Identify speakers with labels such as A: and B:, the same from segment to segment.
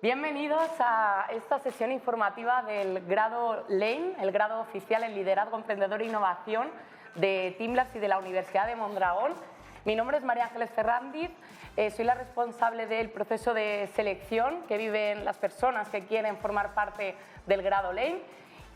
A: Bienvenidos a esta sesión informativa del grado Lane, el grado oficial en Liderazgo Emprendedor e Innovación de Teamlabs y de la Universidad de Mondragón. Mi nombre es María Ángeles Ferrandiz, soy la responsable del proceso de selección que viven las personas que quieren formar parte del grado Lane.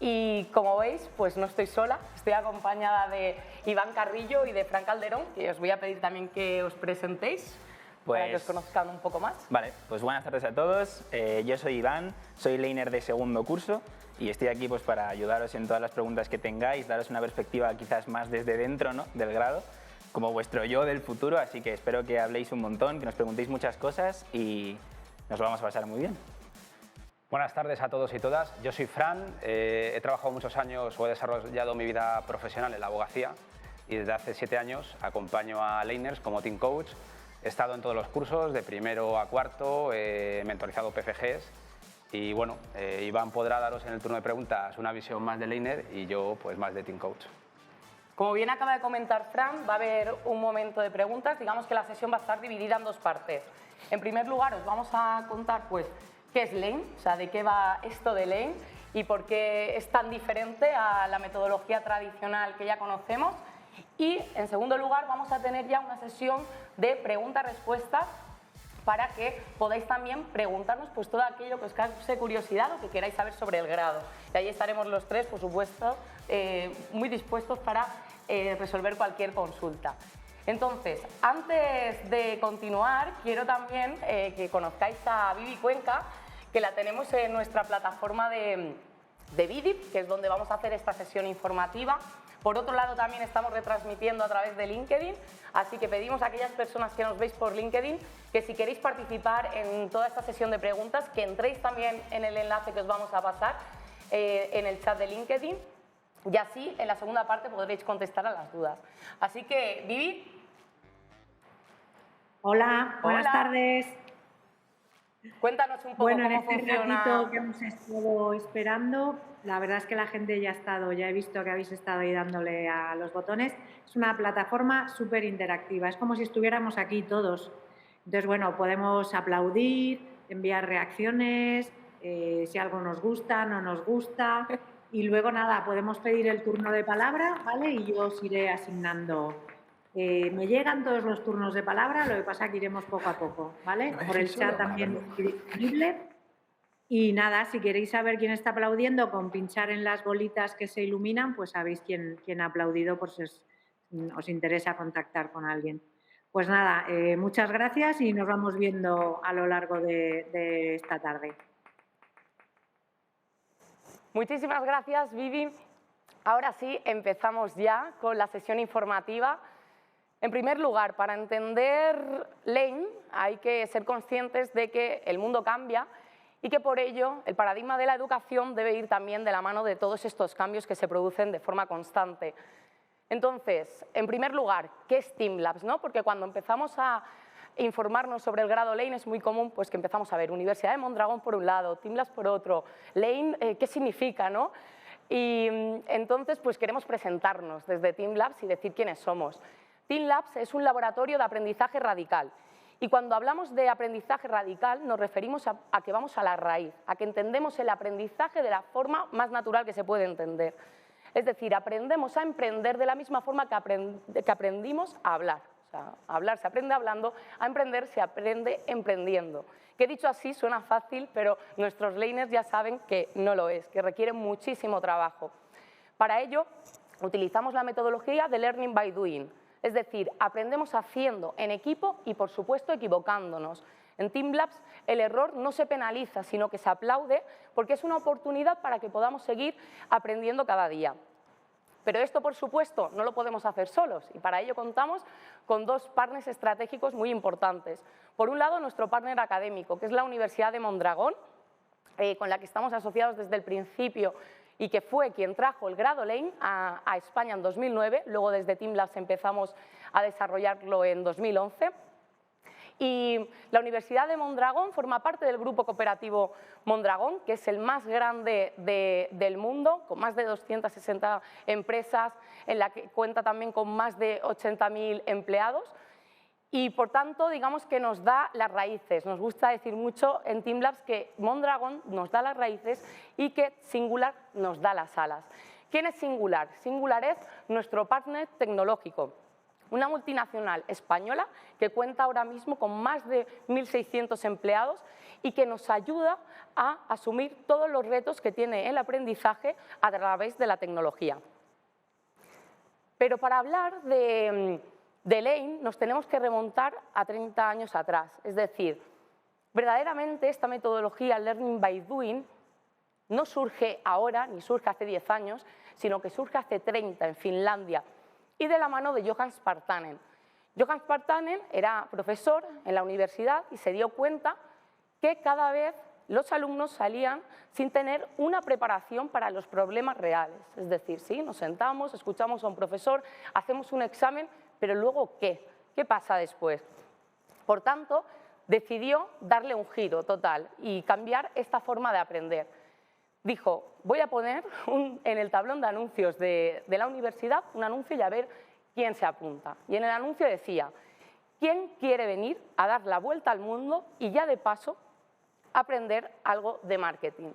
A: Y como veis, pues no estoy sola, estoy acompañada de Iván Carrillo y de Fran Calderón, que os voy a pedir también que os presentéis. Para que os conozcan un poco más.
B: Vale, pues buenas tardes a todos. Yo soy Iván, soy laner de segundo curso y estoy aquí pues para ayudaros en todas las preguntas que tengáis, daros una perspectiva quizás más desde dentro, ¿no?, del grado, como vuestro yo del futuro, así que espero que habléis un montón, que nos preguntéis muchas cosas y nos lo vamos a pasar muy bien.
C: Buenas tardes a todos y todas. Yo soy Fran, he trabajado muchos años o he desarrollado mi vida profesional en la abogacía y desde hace 7 años acompaño a laners como team coach. He estado en todos los cursos, de primero a cuarto, he mentorizado PFGs y bueno, Iván podrá daros en el turno de preguntas una visión más de laner y yo pues más de team coach.
A: Como bien acaba de comentar Fran, va a haber un momento de preguntas. Digamos que la sesión va a estar dividida en dos partes. En primer lugar, os vamos a contar pues qué es Lane, o sea, de qué va esto de Lane y por qué es tan diferente a la metodología tradicional que ya conocemos. Y, en segundo lugar, vamos a tener ya una sesión de preguntas-respuestas para que podáis también preguntarnos pues, todo aquello que os cause curiosidad o que queráis saber sobre el grado. Y ahí estaremos los tres, por supuesto, muy dispuestos para resolver cualquier consulta. Entonces, antes de continuar, quiero también que conozcáis a Vivi Cuenca, que la tenemos en nuestra plataforma de Vidip, que es donde vamos a hacer esta sesión informativa. Por otro lado, también estamos retransmitiendo a través de LinkedIn, así que pedimos a aquellas personas que nos veis por LinkedIn que si queréis participar en toda esta sesión de preguntas, que entréis también en el enlace que os vamos a pasar en el chat de LinkedIn y así en la segunda parte podréis contestar a las dudas. Así que, Vivi.
D: Hola, buenas tardes.
A: Cuéntanos un poco cómo
D: en este
A: funciona.
D: ratito que hemos estado esperando, la verdad es que la gente ya ha estado, ya he visto que habéis estado ahí dándole a los botones. Es una plataforma súper interactiva, es como si estuviéramos aquí todos. Entonces, bueno, podemos aplaudir, enviar reacciones, si algo nos gusta, no nos gusta. Y luego, nada, podemos pedir el turno de palabra, ¿vale? Y yo os iré asignando. Me llegan todos los turnos de palabra, lo que pasa es que iremos poco a poco, ¿vale? Por el chat también disponible. Y nada, si queréis saber quién está aplaudiendo, con pinchar en las bolitas que se iluminan, pues sabéis quién ha aplaudido, por si os interesa contactar con alguien. Pues nada, muchas gracias y nos vamos viendo a lo largo de esta tarde.
A: Muchísimas gracias, Vivi. Ahora sí, empezamos ya con la sesión informativa. En primer lugar, para entender Lane hay que ser conscientes de que el mundo cambia y que por ello el paradigma de la educación debe ir también de la mano de todos estos cambios que se producen de forma constante. Entonces, en primer lugar, ¿qué es Teamlabs, ¿no? Porque cuando empezamos a informarnos sobre el grado Lane es muy común pues, que empezamos a ver Universidad de Mondragón por un lado, Teamlabs por otro, Lane, ¿qué significa, no? Y entonces pues queremos presentarnos desde Teamlabs y decir quiénes somos. Teamlabs es un laboratorio de aprendizaje radical y cuando hablamos de aprendizaje radical nos referimos a que vamos a la raíz, a que entendemos el aprendizaje de la forma más natural que se puede entender. Es decir, aprendemos a emprender de la misma forma que aprendimos a hablar. O sea, a hablar se aprende hablando, a emprender se aprende emprendiendo. Que dicho así suena fácil, pero nuestros laners ya saben que no lo es, que requiere muchísimo trabajo. Para ello, utilizamos la metodología de Learning by Doing. Es decir, aprendemos haciendo en equipo y, por supuesto, equivocándonos. En Teamlabs el error no se penaliza, sino que se aplaude porque es una oportunidad para que podamos seguir aprendiendo cada día. Pero esto, por supuesto, no lo podemos hacer solos y para ello contamos con dos partners estratégicos muy importantes. Por un lado, nuestro partner académico, que es la Universidad de Mondragón, con la que estamos asociados desde el principio y que fue quien trajo el grado Lane a España en 2009, luego desde Teamlabs empezamos a desarrollarlo en 2011. Y la Universidad de Mondragón forma parte del grupo cooperativo Mondragón, que es el más grande del mundo, con más de 260 empresas, en la que cuenta también con más de 80.000 empleados. y por tanto, digamos que nos da las raíces. Nos gusta decir mucho en Team Labs que Mondragon nos da las raíces y que Singular nos da las alas. ¿Quién es Singular? Singular es nuestro partner tecnológico, una multinacional española que cuenta ahora mismo con más de 1.600 empleados y que nos ayuda a asumir todos los retos que tiene el aprendizaje a través de la tecnología. Pero para hablar de Lane nos tenemos que remontar a 30 años atrás. Es decir, verdaderamente esta metodología Learning by Doing no surge ahora, ni surge hace 10 años, sino que surge hace 30 en Finlandia y de la mano de Johan Spartanen. Johan Spartanen era profesor en la universidad y se dio cuenta que cada vez los alumnos salían sin tener una preparación para los problemas reales. Es decir, sí, nos sentamos, escuchamos a un profesor, hacemos un examen, pero luego ¿qué? ¿Qué pasa después? Por tanto, decidió darle un giro total y cambiar esta forma de aprender. Dijo, voy a poner en el tablón de anuncios de la universidad un anuncio y a ver quién se apunta. Y en el anuncio decía, ¿quién quiere venir a dar la vuelta al mundo y ya de paso aprender algo de marketing?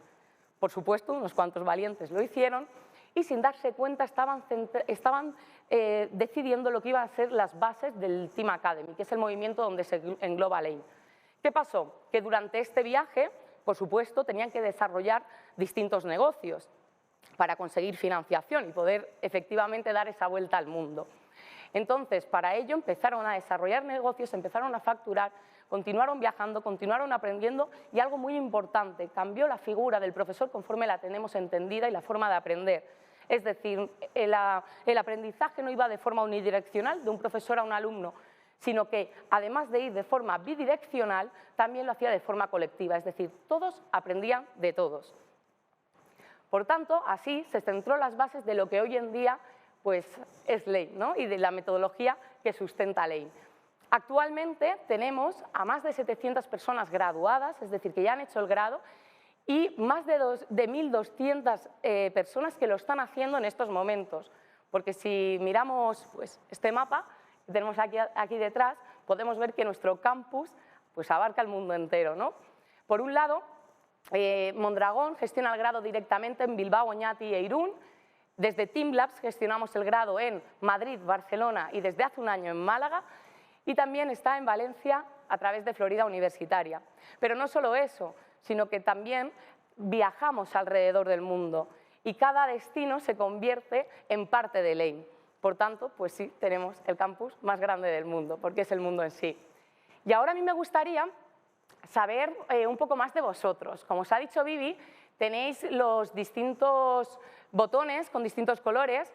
A: Por supuesto, unos cuantos valientes lo hicieron y sin darse cuenta estaban decidiendo lo que iban a ser las bases del Team Academy, que es el movimiento donde se engloba Lane. ¿Qué pasó? Que durante este viaje, por supuesto, tenían que desarrollar distintos negocios para conseguir financiación y poder efectivamente dar esa vuelta al mundo. Entonces, para ello empezaron a desarrollar negocios, empezaron a facturar, continuaron viajando, continuaron aprendiendo y algo muy importante, cambió la figura del profesor conforme la tenemos entendida y la forma de aprender. Es decir, el aprendizaje no iba de forma unidireccional de un profesor a un alumno, sino que además de ir de forma bidireccional, también lo hacía de forma colectiva, es decir, todos aprendían de todos. Por tanto, así se centró las bases de lo que hoy en día pues, es Lane, ¿no? Y de la metodología que sustenta Lane. Actualmente tenemos a más de 700 personas graduadas, es decir, que ya han hecho el grado, y más de 1.200 personas que lo están haciendo en estos momentos. Porque si miramos pues, este mapa que tenemos aquí detrás, podemos ver que nuestro campus pues, abarca el mundo entero, ¿no? Por un lado, Mondragon gestiona el grado directamente en Bilbao, Oñati e Irún. Desde Team Labs gestionamos el grado en Madrid, Barcelona y desde hace un año en Málaga. Y también está en Valencia a través de Florida Universitaria. Pero no solo eso, sino que también viajamos alrededor del mundo y cada destino se convierte en parte de Lane. Por tanto, pues sí, tenemos el campus más grande del mundo, porque es el mundo en sí. Y ahora a mí me gustaría saber un poco más de vosotros. Como os ha dicho Vivi, tenéis los distintos botones con distintos colores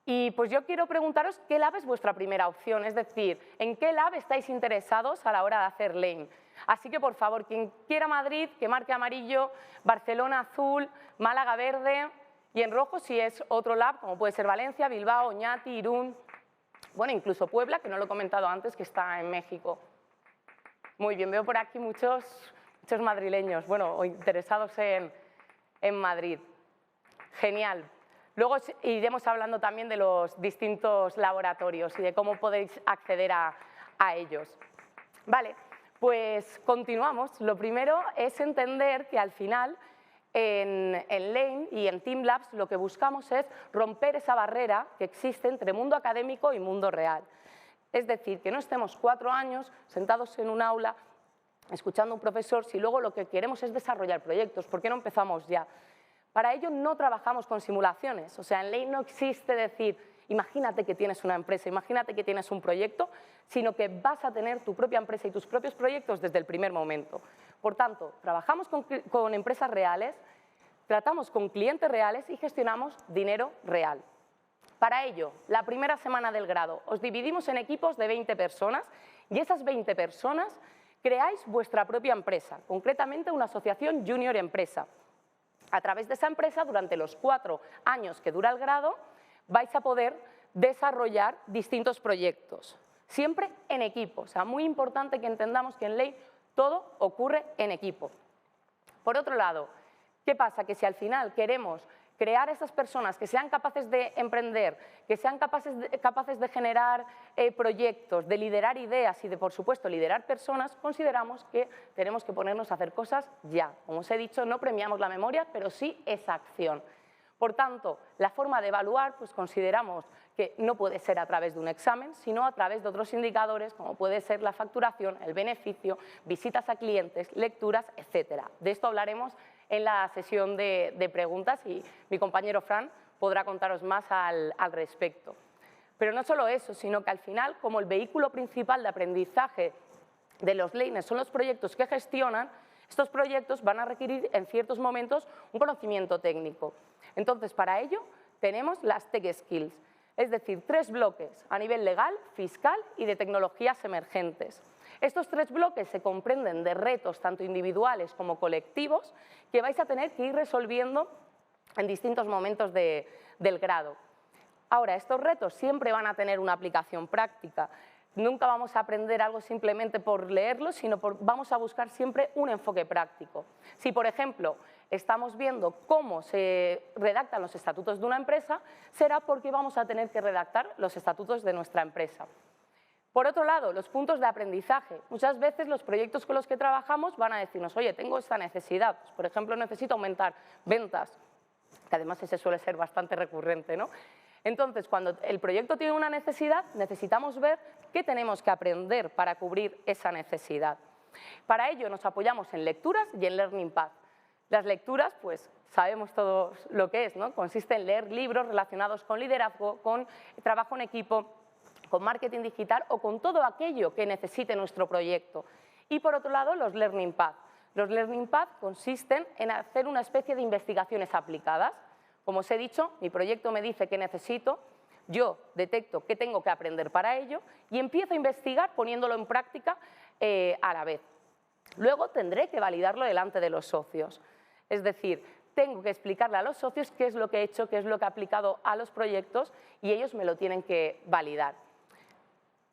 A: y pues yo quiero preguntaros qué lab es vuestra primera opción, es decir, ¿en qué lab estáis interesados a la hora de hacer Lane? Así que, por favor, quien quiera Madrid, que marque amarillo, Barcelona azul, Málaga verde y en rojo si es otro lab, como puede ser Valencia, Bilbao, Oñati, Irún, bueno, incluso Puebla, que no lo he comentado antes, que está en México. Muy bien, veo por aquí muchos madrileños, bueno, o interesados en Madrid. Genial. Luego iremos hablando también de los distintos laboratorios y de cómo podéis acceder a ellos. Vale, pues continuamos. Lo primero es entender que al final en Lane y en Team Labs lo que buscamos es romper esa barrera que existe entre mundo académico y mundo real. Es decir, que no estemos 4 años sentados en un aula escuchando a un profesor si luego lo que queremos es desarrollar proyectos. ¿Por qué no empezamos ya? Para ello no trabajamos con simulaciones, o sea, en Lane no existe decir, imagínate que tienes una empresa, imagínate que tienes un proyecto, sino que vas a tener tu propia empresa y tus propios proyectos desde el primer momento. Por tanto, trabajamos con empresas reales, tratamos con clientes reales y gestionamos dinero real. Para ello, la primera semana del grado os dividimos en equipos de 20 personas y esas 20 personas creáis vuestra propia empresa, concretamente una asociación junior empresa. A través de esa empresa, durante los 4 años que dura el grado, vais a poder desarrollar distintos proyectos, siempre en equipo. O sea, muy importante que entendamos que en Lane todo ocurre en equipo. Por otro lado, ¿qué pasa? Que si al final queremos crear a esas personas que sean capaces de emprender, que sean capaces de generar proyectos, de liderar ideas y de, por supuesto, liderar personas, consideramos que tenemos que ponernos a hacer cosas ya. Como os he dicho, no premiamos la memoria, pero sí esa acción. Por tanto, la forma de evaluar, pues consideramos que no puede ser a través de un examen, sino a través de otros indicadores, como puede ser la facturación, el beneficio, visitas a clientes, lecturas, etc. De esto hablaremos en la sesión de preguntas y mi compañero Fran podrá contaros más al respecto. Pero no solo eso, sino que al final, como el vehículo principal de aprendizaje de los learners son los proyectos que gestionan, estos proyectos van a requerir en ciertos momentos un conocimiento técnico. Entonces, para ello tenemos las Tech Skills, es decir, 3 bloques a nivel legal, fiscal y de tecnologías emergentes. Estos 3 bloques se comprenden de retos tanto individuales como colectivos que vais a tener que ir resolviendo en distintos momentos del grado. Ahora, estos retos siempre van a tener una aplicación práctica. Nunca vamos a aprender algo simplemente por leerlo, sino vamos a buscar siempre un enfoque práctico. Si, por ejemplo, estamos viendo cómo se redactan los estatutos de una empresa, será porque vamos a tener que redactar los estatutos de nuestra empresa. Por otro lado, los puntos de aprendizaje. Muchas veces los proyectos con los que trabajamos van a decirnos, oye, tengo esta necesidad. Pues, por ejemplo, necesito aumentar ventas, que además ese suele ser bastante recurrente, ¿no? Entonces, cuando el proyecto tiene una necesidad, necesitamos ver qué tenemos que aprender para cubrir esa necesidad. Para ello nos apoyamos en lecturas y en Learning Path. Las lecturas, pues sabemos todos lo que es, ¿no? Consiste en leer libros relacionados con liderazgo, con trabajo en equipo, con marketing digital o con todo aquello que necesite nuestro proyecto. Y por otro lado, los Learning Path. Los Learning Path consisten en hacer una especie de investigaciones aplicadas. Como os he dicho, mi proyecto me dice qué necesito, yo detecto qué tengo que aprender para ello y empiezo a investigar poniéndolo en práctica a la vez. Luego tendré que validarlo delante de los socios. Es decir, tengo que explicarle a los socios qué es lo que he hecho, qué es lo que he aplicado a los proyectos y ellos me lo tienen que validar.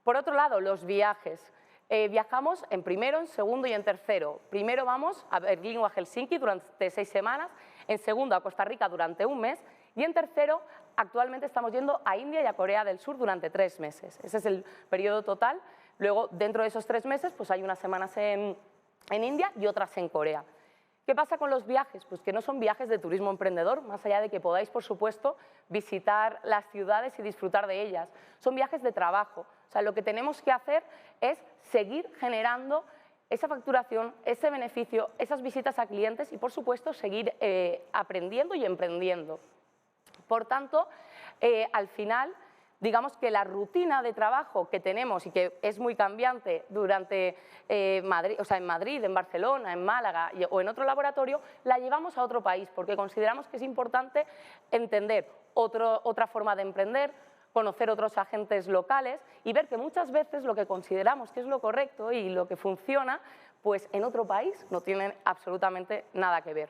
A: Por otro lado, los viajes. Viajamos en primero, en segundo y en tercero. Primero vamos a Berlín o a Helsinki durante 6 semanas, en segundo a Costa Rica durante 1 mes y en tercero actualmente estamos yendo a India y a Corea del Sur durante 3 meses. Ese es el periodo total. Luego, dentro de esos 3 meses, pues hay unas semanas en India y otras en Corea. ¿Qué pasa con los viajes? Pues que no son viajes de turismo emprendedor, más allá de que podáis, por supuesto, visitar las ciudades y disfrutar de ellas. Son viajes de trabajo. O sea, lo que tenemos que hacer es seguir generando esa facturación, ese beneficio, esas visitas a clientes y, por supuesto, seguir aprendiendo y emprendiendo. Por tanto, al final, digamos que la rutina de trabajo que tenemos y que es muy cambiante durante Madrid, o sea, en Madrid, en Barcelona, en Málaga o en otro laboratorio, la llevamos a otro país porque consideramos que es importante entender otra forma de emprender, conocer otros agentes locales y ver que muchas veces lo que consideramos que es lo correcto y lo que funciona, pues en otro país no tienen absolutamente nada que ver.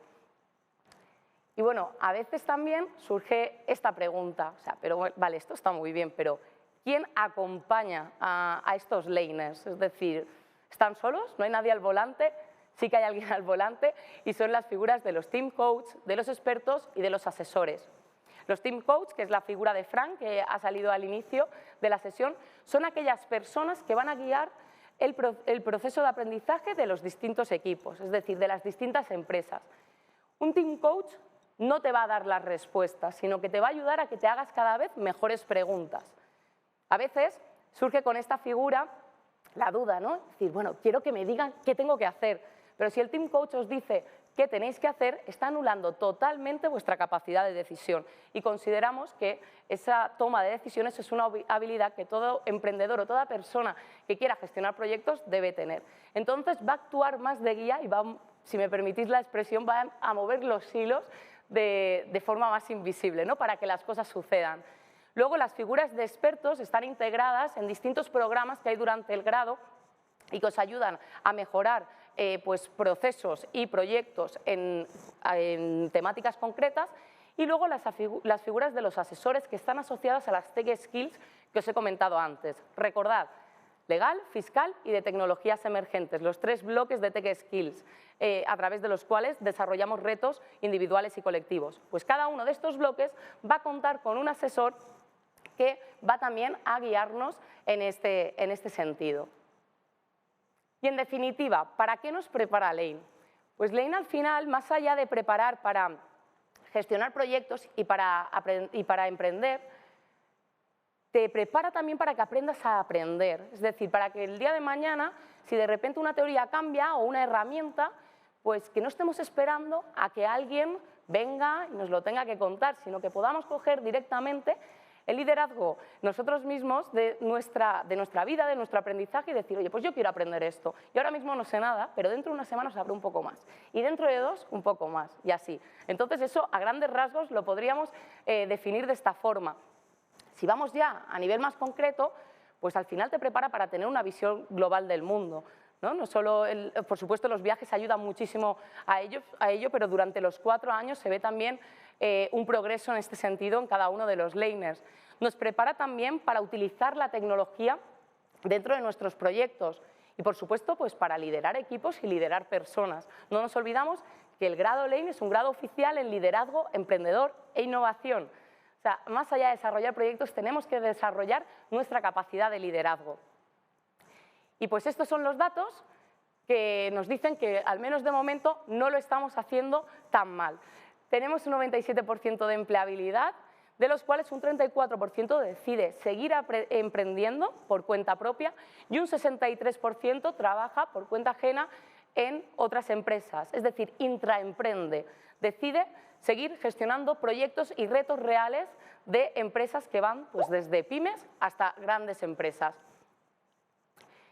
A: Y bueno, a veces también surge esta pregunta, o sea, pero vale, esto está muy bien, pero ¿quién acompaña a estos learners? Es decir, ¿están solos? ¿No hay nadie al volante? Sí que hay alguien al volante y son las figuras de los team coach, de los expertos y de los asesores. Los team coach, que es la figura de Frank, que ha salido al inicio de la sesión, son aquellas personas que van a guiar el proceso de aprendizaje de los distintos equipos, es decir, de las distintas empresas. Un team coach no te va a dar las respuestas, sino que te va a ayudar a que te hagas cada vez mejores preguntas. A veces surge con esta figura la duda, ¿no? Es decir, bueno, quiero que me digan qué tengo que hacer, pero si el team coach os dice qué tenéis que hacer, está anulando totalmente vuestra capacidad de decisión y consideramos que esa toma de decisiones es una habilidad que todo emprendedor o toda persona que quiera gestionar proyectos debe tener. Entonces va a actuar más de guía y va, si me permitís la expresión, va a mover los hilos de forma más invisible, ¿no? Para que las cosas sucedan. Luego, las figuras de expertos están integradas en distintos programas que hay durante el grado y que os ayudan a mejorar pues, procesos y proyectos en temáticas concretas. Y luego las figuras de los asesores que están asociadas a las Tech Skills que os he comentado antes. Recordad, legal, fiscal y de tecnologías emergentes, los 3 bloques de Tech Skills, a través de los cuales desarrollamos retos individuales y colectivos. Pues cada uno de estos bloques va a contar con un asesor que va también a guiarnos en este sentido. Y en definitiva, ¿para qué nos prepara Lane? Pues Lane al final, más allá de preparar para gestionar proyectos y para emprender, te prepara también para que aprendas a aprender. Es decir, para que el día de mañana, si de repente una teoría cambia o una herramienta, pues que no estemos esperando a que alguien venga y nos lo tenga que contar, sino que podamos coger directamente el liderazgo nosotros mismos de nuestra vida, de nuestro aprendizaje y decir, oye, pues yo quiero aprender esto. Y ahora mismo no sé nada, pero dentro de una semana sabré un poco más. Y dentro de 2, un poco más. Y así. Entonces eso, a grandes rasgos, lo podríamos definir de esta forma. Si vamos ya a nivel más concreto, pues al final te prepara para tener una visión global del mundo. No solo, por supuesto, los viajes ayudan muchísimo a ello, pero durante los 4 años se ve también un progreso en este sentido en cada uno de los laners. Nos prepara también para utilizar la tecnología dentro de nuestros proyectos y, por supuesto, pues para liderar equipos y liderar personas. No nos olvidamos que el grado Lane es un grado oficial en liderazgo, emprendedor e innovación. O sea, más allá de desarrollar proyectos, tenemos que desarrollar nuestra capacidad de liderazgo. Y pues estos son los datos que nos dicen que, al menos de momento, no lo estamos haciendo tan mal. Tenemos un 97% de empleabilidad, de los cuales un 34% decide seguir emprendiendo por cuenta propia y un 63% trabaja por cuenta ajena en otras empresas, es decir, intraemprende, decide seguir gestionando proyectos y retos reales de empresas que van pues, desde pymes hasta grandes empresas.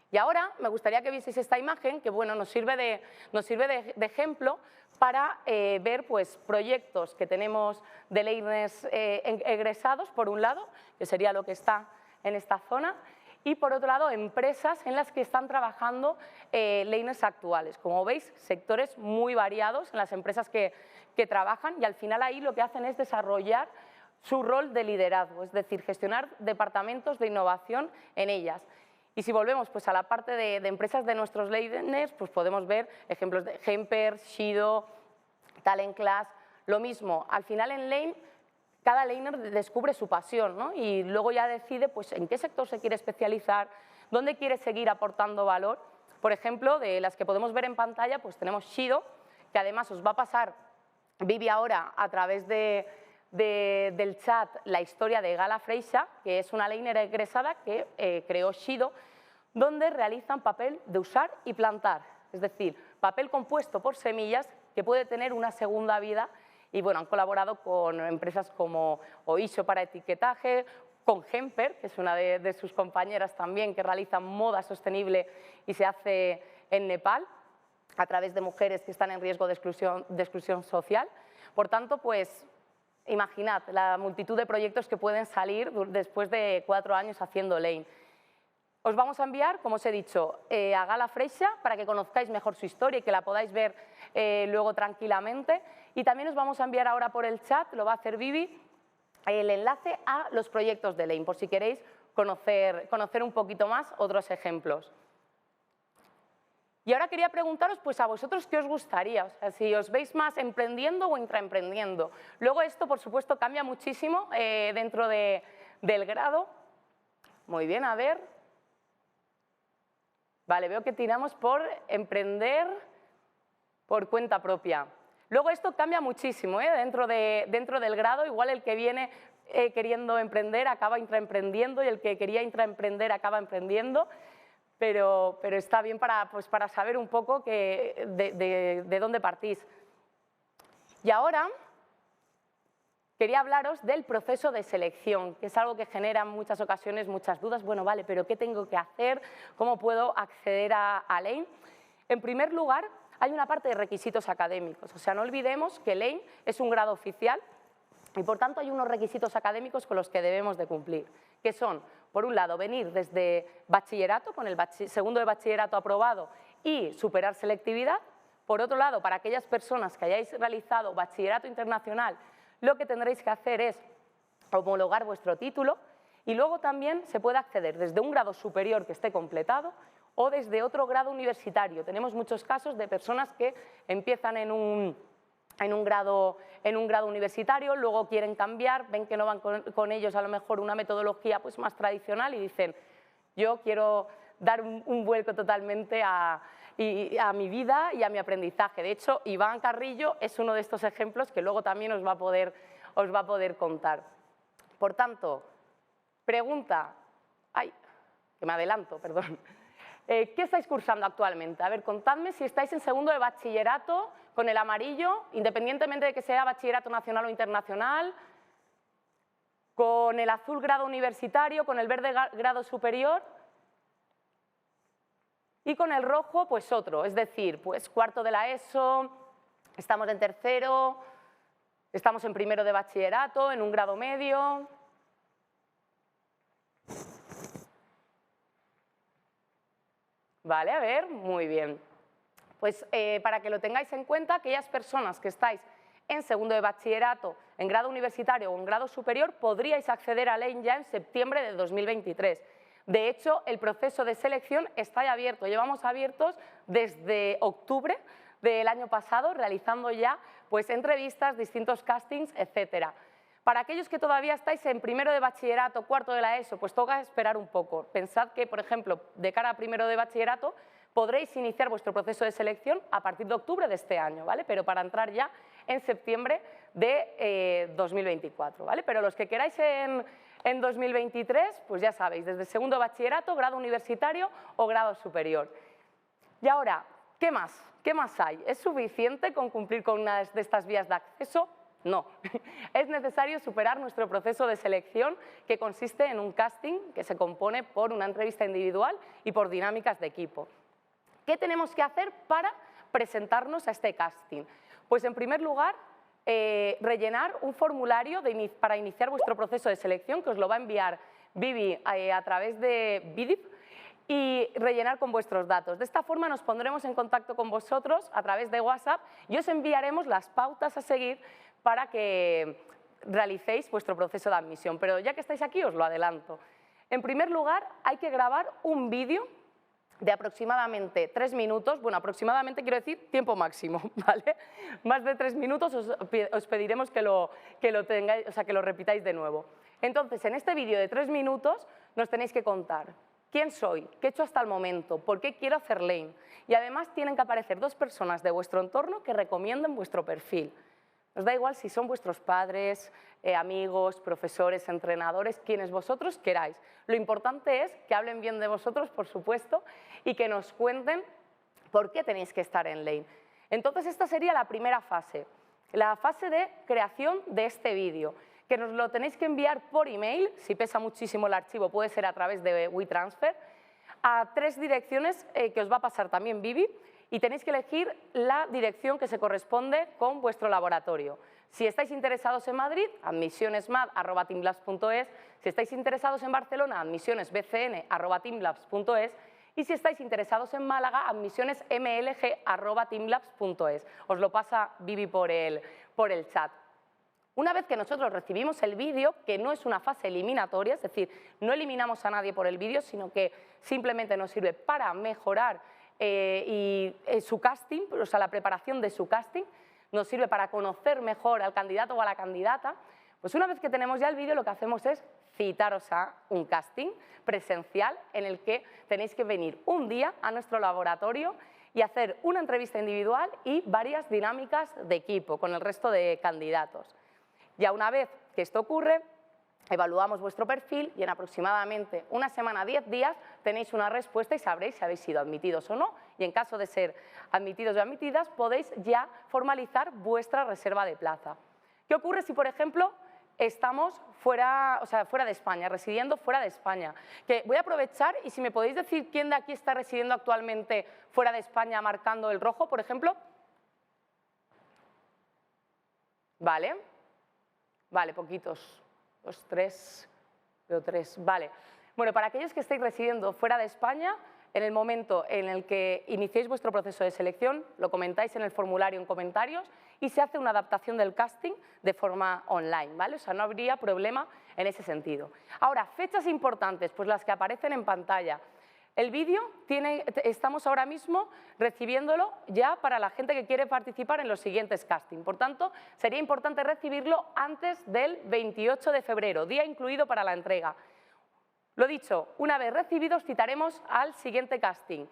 A: Y ahora me gustaría que vieseis esta imagen que bueno, nos sirve de ejemplo para ver pues, proyectos que tenemos de laners egresados, por un lado, que sería lo que está en esta zona, y por otro lado, empresas en las que están trabajando laners actuales. Como veis, sectores muy variados en las empresas que trabajan y al final ahí lo que hacen es desarrollar su rol de liderazgo, es decir, gestionar departamentos de innovación en ellas. Y si volvemos pues, a la parte de empresas de nuestros laners, pues podemos ver ejemplos de Hemper, Shido, Talent Class, lo mismo. Al final en Lane, cada laner descubre su pasión, ¿no? Y luego ya decide pues, en qué sector se quiere especializar, dónde quiere seguir aportando valor. Por ejemplo, de las que podemos ver en pantalla, pues tenemos Shido, que además os va a pasar Vivi ahora a través del chat la historia de Gala Freixa, que es una laner egresada que creó Shido, donde realizan papel de usar y plantar, es decir, papel compuesto por semillas que puede tener una segunda vida y bueno, han colaborado con empresas como Oisho para etiquetaje, con Hemper, que es una de sus compañeras también, que realiza moda sostenible y se hace en Nepal, a través de mujeres que están en riesgo de exclusión social. Por tanto, pues imaginad la multitud de proyectos que pueden salir después de 4 años haciendo Lane. Os vamos a enviar, como os he dicho, a Gala Freixa para que conozcáis mejor su historia y que la podáis ver luego tranquilamente. Y también os vamos a enviar ahora por el chat, lo va a hacer Vivi, el enlace a los proyectos de Lane, por si queréis conocer un poquito más otros ejemplos. Y ahora quería preguntaros pues, a vosotros qué os gustaría, o sea, si os veis más emprendiendo o intraemprendiendo. Luego esto, por supuesto, cambia muchísimo dentro del grado. Muy bien, a ver. Vale, veo que tiramos por emprender por cuenta propia. Luego esto cambia muchísimo dentro del grado, igual el que viene queriendo emprender acaba intraemprendiendo y el que quería intraemprender acaba emprendiendo. Pero está bien para saber un poco de dónde partís. Y ahora quería hablaros del proceso de selección, que es algo que genera en muchas ocasiones muchas dudas. Bueno, vale, pero ¿qué tengo que hacer? ¿Cómo puedo acceder a Lane? En primer lugar, hay una parte de requisitos académicos. O sea, no olvidemos que Lane es un grado oficial y, por tanto, hay unos requisitos académicos con los que debemos de cumplir, que son, por un lado, venir desde bachillerato, con el segundo de bachillerato aprobado y superar selectividad. Por otro lado, para aquellas personas que hayáis realizado bachillerato internacional, lo que tendréis que hacer es homologar vuestro título. Y luego también se puede acceder desde un grado superior que esté completado o desde otro grado universitario. Tenemos muchos casos de personas que empiezan en un grado universitario, luego quieren cambiar, ven que no van con ellos a lo mejor una metodología pues más tradicional y dicen, yo quiero dar un vuelco totalmente a mi vida y a mi aprendizaje. De hecho, Iván Carrillo es uno de estos ejemplos que luego también os va a poder contar. Por tanto, pregunta, que me adelanto, perdón. ¿Qué estáis cursando actualmente? A ver, contadme si estáis en segundo de bachillerato con el amarillo, independientemente de que sea bachillerato nacional o internacional, con el azul grado universitario, con el verde grado superior y con el rojo pues otro, es decir, pues cuarto de la ESO, estamos en tercero, estamos en primero de bachillerato, en un grado medio. Vale, a ver, muy bien. Pues para que lo tengáis en cuenta, aquellas personas que estáis en segundo de bachillerato, en grado universitario o en grado superior, podríais acceder a Lein ya en septiembre de 2023. De hecho, el proceso de selección está ya abierto. Llevamos abiertos desde octubre del año pasado, realizando ya pues, entrevistas, distintos castings, etcétera. Para aquellos que todavía estáis en primero de bachillerato, cuarto de la ESO, pues toca esperar un poco. Pensad que, por ejemplo, de cara a primero de bachillerato, podréis iniciar vuestro proceso de selección a partir de octubre de este año, ¿vale? Pero para entrar ya en septiembre de 2024, ¿vale? Pero los que queráis en 2023, pues ya sabéis, desde segundo de bachillerato, grado universitario o grado superior. Y ahora, ¿qué más? ¿Qué más hay? ¿Es suficiente con cumplir con una de estas vías de acceso? No, es necesario superar nuestro proceso de selección que consiste en un casting que se compone por una entrevista individual y por dinámicas de equipo. ¿Qué tenemos que hacer para presentarnos a este casting? Pues en primer lugar, rellenar un formulario para iniciar vuestro proceso de selección que os lo va a enviar Vivi a través de Bidip y rellenar con vuestros datos. De esta forma nos pondremos en contacto con vosotros a través de WhatsApp y os enviaremos las pautas a seguir para que realicéis vuestro proceso de admisión. Pero ya que estáis aquí, os lo adelanto. En primer lugar, hay que grabar un vídeo de aproximadamente 3 minutos, bueno, aproximadamente quiero decir tiempo máximo, ¿vale? Más de 3 minutos os pediremos que lo tengáis, o sea, que lo repitáis de nuevo. Entonces, en este vídeo de 3 minutos nos tenéis que contar quién soy, qué he hecho hasta el momento, por qué quiero hacer Lein. Y además tienen que aparecer 2 personas de vuestro entorno que recomienden vuestro perfil. Os da igual si son vuestros padres, amigos, profesores, entrenadores, quienes vosotros queráis. Lo importante es que hablen bien de vosotros, por supuesto, y que nos cuenten por qué tenéis que estar en Lein. Entonces, esta sería la primera fase, la fase de creación de este vídeo, que nos lo tenéis que enviar por email, si pesa muchísimo el archivo puede ser a través de WeTransfer, a 3 direcciones que os va a pasar también Vivi, y tenéis que elegir la dirección que se corresponde con vuestro laboratorio. Si estáis interesados en Madrid, admisionesmad@teamlabs.es, si estáis interesados en Barcelona, admisionesbcn@teamlabs.es y si estáis interesados en Málaga, admisionesmlg@teamlabs.es. Os lo pasa Vivi por el chat. Una vez que nosotros recibimos el vídeo, que no es una fase eliminatoria, es decir, no eliminamos a nadie por el vídeo, sino que simplemente nos sirve para mejorar su casting, o sea, la preparación de su casting, nos sirve para conocer mejor al candidato o a la candidata, pues una vez que tenemos ya el vídeo lo que hacemos es citaros a un casting presencial en el que tenéis que venir un día a nuestro laboratorio y hacer una entrevista individual y varias dinámicas de equipo con el resto de candidatos. Ya una vez que esto ocurre, evaluamos vuestro perfil y en aproximadamente una semana, 10 días, tenéis una respuesta y sabréis si habéis sido admitidos o no. Y en caso de ser admitidos o admitidas, podéis ya formalizar vuestra reserva de plaza. ¿Qué ocurre si, por ejemplo, estamos fuera de España, residiendo fuera de España? Que voy a aprovechar y si me podéis decir quién de aquí está residiendo actualmente fuera de España marcando el rojo, por ejemplo. Vale, poquitos. 2, 3, veo 3, vale. Bueno, para aquellos que estéis residiendo fuera de España, en el momento en el que iniciéis vuestro proceso de selección, lo comentáis en el formulario en comentarios y se hace una adaptación del casting de forma online, ¿vale? O sea, no habría problema en ese sentido. Ahora, fechas importantes, pues las que aparecen en pantalla. El vídeo estamos ahora mismo recibiéndolo ya para la gente que quiere participar en los siguientes castings. Por tanto, sería importante recibirlo antes del 28 de febrero, día incluido para la entrega. Lo dicho, una vez recibidos citaremos al siguiente casting.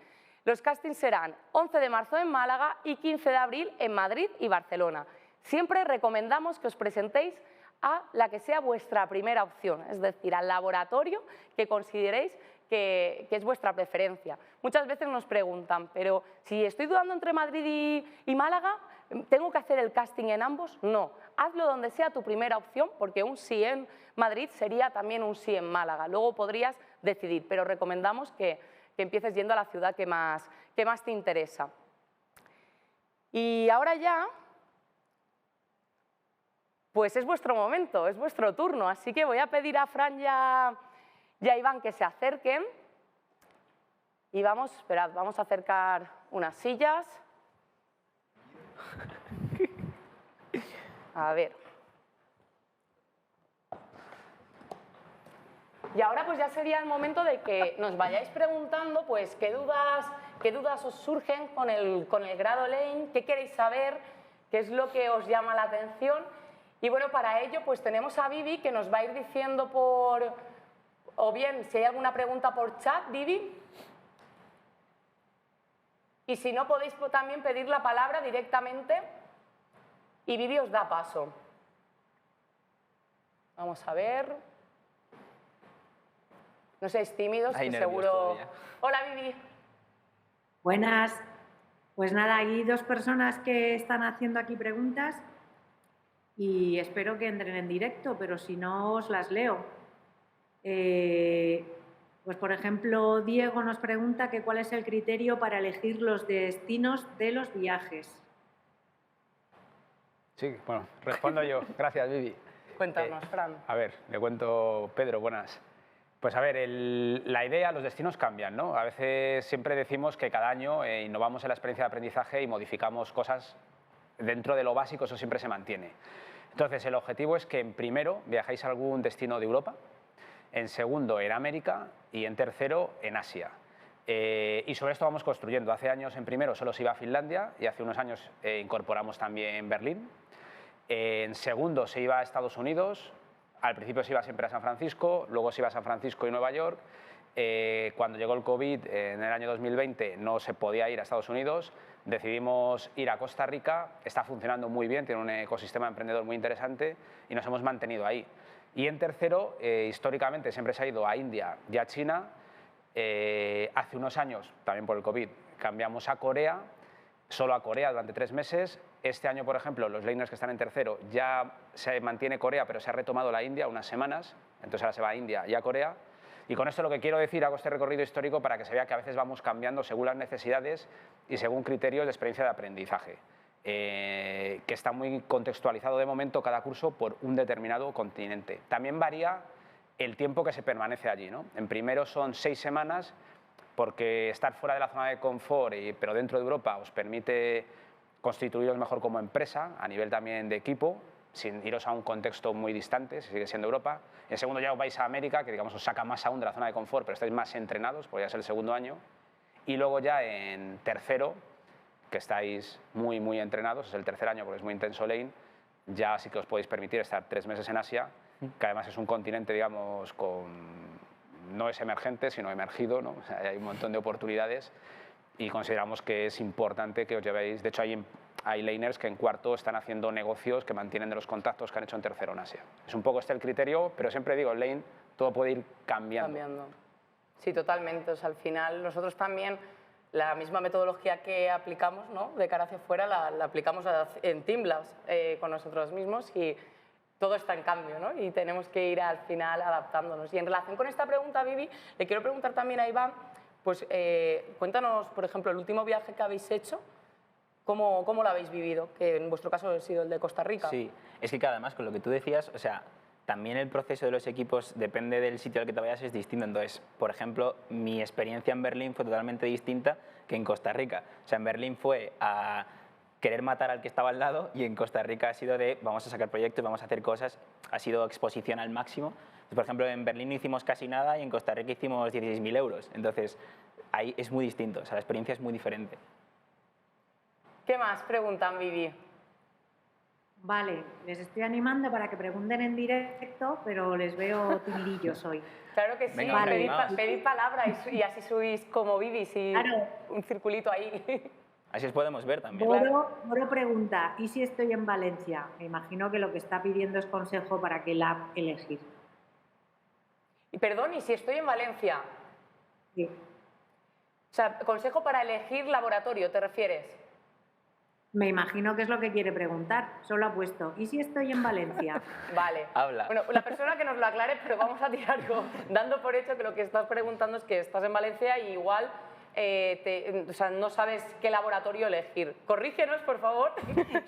A: Los castings serán 11 de marzo en Málaga y 15 de abril en Madrid y Barcelona. Siempre recomendamos que os presentéis a la que sea vuestra primera opción, es decir, al laboratorio que consideréis que es vuestra preferencia. Muchas veces nos preguntan, pero si estoy dudando entre Madrid y Málaga, ¿tengo que hacer el casting en ambos? No, hazlo donde sea tu primera opción, porque un sí en Madrid sería también un sí en Málaga. Luego podrías decidir, pero recomendamos que empieces yendo a la ciudad que más te interesa. Y ahora ya, pues es vuestro momento, es vuestro turno, así que voy a pedir a Fran y a Iván que se acerquen y esperad, vamos a acercar unas sillas. A ver. Y ahora pues ya sería el momento de que nos vayáis preguntando pues qué dudas os surgen con el grado Lane, qué queréis saber, qué es lo que os llama la atención. Y bueno, para ello pues tenemos a Vivi que nos va a ir diciendo o bien si hay alguna pregunta por chat, Vivi. Y si no, podéis también pedir la palabra directamente y Vivi os da paso. Vamos a ver. No seáis tímidos, que seguro... Hola, Vivi.
D: Buenas. Pues nada, hay dos personas que están haciendo aquí preguntas y espero que entren en directo, pero si no, os las leo. Pues, por ejemplo, Diego nos pregunta que cuál es el criterio para elegir los destinos de los viajes.
C: Sí, bueno, respondo yo. Gracias, Vivi.
A: Cuéntanos, Fran.
C: A ver, le cuento, Pedro, buenas. Pues a ver, la idea, los destinos cambian, ¿no? A veces siempre decimos que cada año innovamos en la experiencia de aprendizaje y modificamos cosas dentro de lo básico, eso siempre se mantiene. Entonces, el objetivo es que en primero viajáis a algún destino de Europa, en segundo en América y en tercero en Asia. Y sobre esto vamos construyendo. Hace años en primero solo se iba a Finlandia y hace unos años incorporamos también Berlín. En segundo se iba a Estados Unidos. Al principio se iba siempre a San Francisco, luego se iba a San Francisco y Nueva York. Cuando llegó el COVID en el año 2020 no se podía ir a Estados Unidos, decidimos ir a Costa Rica, está funcionando muy bien, tiene un ecosistema emprendedor muy interesante y nos hemos mantenido ahí. Y en tercero, históricamente siempre se ha ido a India y a China. Hace unos años, también por el COVID, cambiamos a Corea, solo a Corea durante 3 meses. Este año, por ejemplo, los laners que están en tercero ya se mantiene Corea, pero se ha retomado la India unas semanas, entonces ahora se va a India y a Corea. Y con esto lo que quiero decir, hago este recorrido histórico para que se vea que a veces vamos cambiando según las necesidades y según criterios de experiencia de aprendizaje, que está muy contextualizado de momento cada curso por un determinado continente. También varía el tiempo que se permanece allí, ¿no? En primero son 6 semanas, porque estar fuera de la zona de confort, pero dentro de Europa, os permite constituiros mejor como empresa, a nivel también de equipo, sin iros a un contexto muy distante, si sigue siendo Europa. En segundo ya os vais a América, que digamos os saca más aún de la zona de confort, pero estáis más entrenados, porque ya es el segundo año. Y luego ya en tercero, que estáis muy, muy entrenados, es el tercer año porque es muy intenso Lane, ya sí que os podéis permitir estar 3 meses en Asia, que además es un continente, digamos, no es emergente, sino emergido, ¿no? O sea, hay un montón de oportunidades y consideramos que es importante que os llevéis. De hecho, hay laners que en cuarto están haciendo negocios que mantienen de los contactos que han hecho en tercero en Asia. Es un poco el criterio, pero siempre digo, en Lane todo puede ir cambiando.
A: Sí, totalmente. O sea, al final nosotros también la misma metodología que aplicamos, ¿no?, de cara hacia afuera la aplicamos en Team Labs con nosotros mismos y todo está en cambio, ¿no? Y tenemos que ir al final adaptándonos. Y en relación con esta pregunta, Vivi, le quiero preguntar también a Iván, pues cuéntanos, por ejemplo, el último viaje que habéis hecho, ¿cómo lo habéis vivido? Que en vuestro caso ha sido el de Costa Rica.
B: Sí, es que además con lo que tú decías, o sea, También el proceso de los equipos, depende del sitio al que te vayas, es distinto. Entonces, por ejemplo, mi experiencia en Berlín fue totalmente distinta que en Costa Rica. O sea, en Berlín fue a querer matar al que estaba al lado y en Costa Rica ha sido de vamos a sacar proyectos, vamos a hacer cosas, ha sido exposición al máximo. Por ejemplo, en Berlín no hicimos casi nada y en Costa Rica hicimos 16.000 euros. Entonces, ahí es muy distinto, o sea, la experiencia es muy diferente.
A: ¿Qué más preguntan, Vivi?
D: Vale, les estoy animando para que pregunten en directo, pero les veo timidillos hoy.
A: Claro que sí,
B: Venga,
A: pedid palabra y así subís como Vivi, sí,
D: Claro.
A: un circulito ahí.
B: Así os podemos ver también.
D: Moro pregunta, ¿y si estoy en Valencia? Me imagino que lo que está pidiendo es consejo para qué lab elegir.
A: Y perdón, ¿y si estoy en Valencia?
D: Sí.
A: O sea, consejo para elegir laboratorio, ¿te refieres?
D: Me imagino que es lo que quiere preguntar. Solo ha puesto, ¿y si estoy en Valencia?
A: Vale.
B: Habla.
A: Bueno, la persona que nos lo aclare, pero vamos a tirar dando por hecho que lo que estás preguntando es que estás en Valencia y igual o sea, no sabes qué laboratorio elegir. Corrígenos, por favor,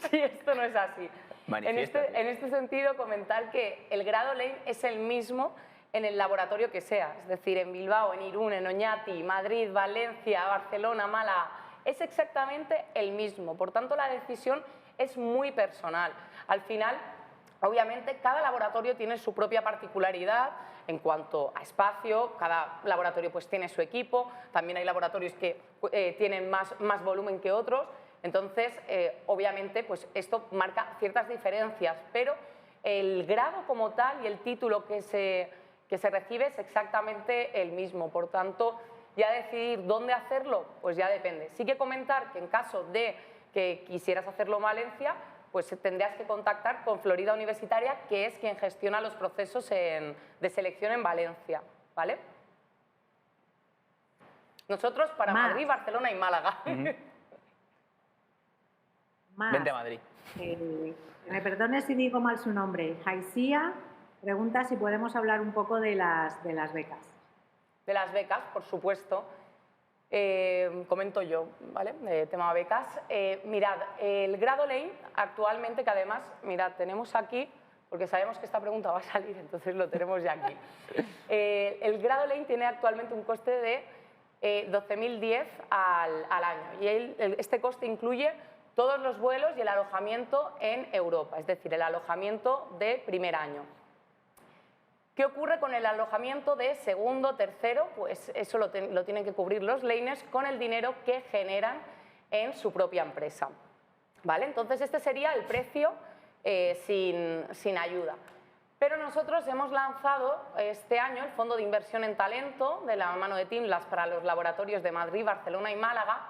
A: si esto no es así. En este sentido, comentar que el grado Lane es el mismo en el laboratorio que sea, es decir, en Bilbao, en Irún, en Oñati, Madrid, Valencia, Barcelona, Málaga, es exactamente el mismo. Por tanto, la decisión es muy personal. Al final, obviamente, cada laboratorio tiene su propia particularidad en cuanto a espacio, cada laboratorio pues tiene su equipo, también hay laboratorios que tienen más volumen que otros, entonces, obviamente, pues esto marca ciertas diferencias, pero el grado como tal y el título que se recibe es exactamente el mismo. Por tanto, ya decidir dónde hacerlo, pues ya depende. Sí que comentar que en caso de que quisieras hacerlo en Valencia, pues tendrías que contactar con Florida Universitaria, que es quien gestiona los procesos de selección en Valencia, ¿vale? Nosotros para Madrid, Barcelona y Málaga.
B: Vente a Madrid.
D: Me perdones si digo mal su nombre. Jaisía pregunta si podemos hablar un poco de las becas.
A: De las becas, por supuesto. Comento yo, ¿vale? Tema becas. Mirad, el grado Lane actualmente, que además, mirad, tenemos aquí, porque sabemos que esta pregunta va a salir, entonces lo tenemos ya aquí. El grado Lane tiene actualmente un coste de 12.010 al año y este coste incluye todos los vuelos y el alojamiento en Europa, es decir, el alojamiento de primer año. ¿Qué ocurre con el alojamiento de segundo, tercero? Pues eso lo tienen que cubrir los laners con el dinero que generan en su propia empresa, ¿vale? Entonces este sería el precio sin ayuda. Pero nosotros hemos lanzado este año el Fondo de Inversión en Talento de la mano de Teamlabs para los laboratorios de Madrid, Barcelona y Málaga,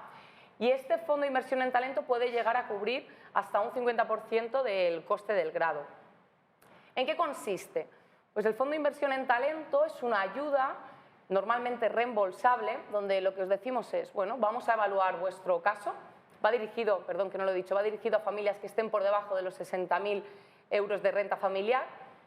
A: y este Fondo de Inversión en Talento puede llegar a cubrir hasta un 50% del coste del grado. ¿En qué consiste? Pues el Fondo de Inversión en Talento es una ayuda normalmente reembolsable, donde lo que os decimos es, bueno, vamos a evaluar vuestro caso, va dirigido, perdón que no lo he dicho, va dirigido a familias que estén por debajo de los 60.000 euros de renta familiar.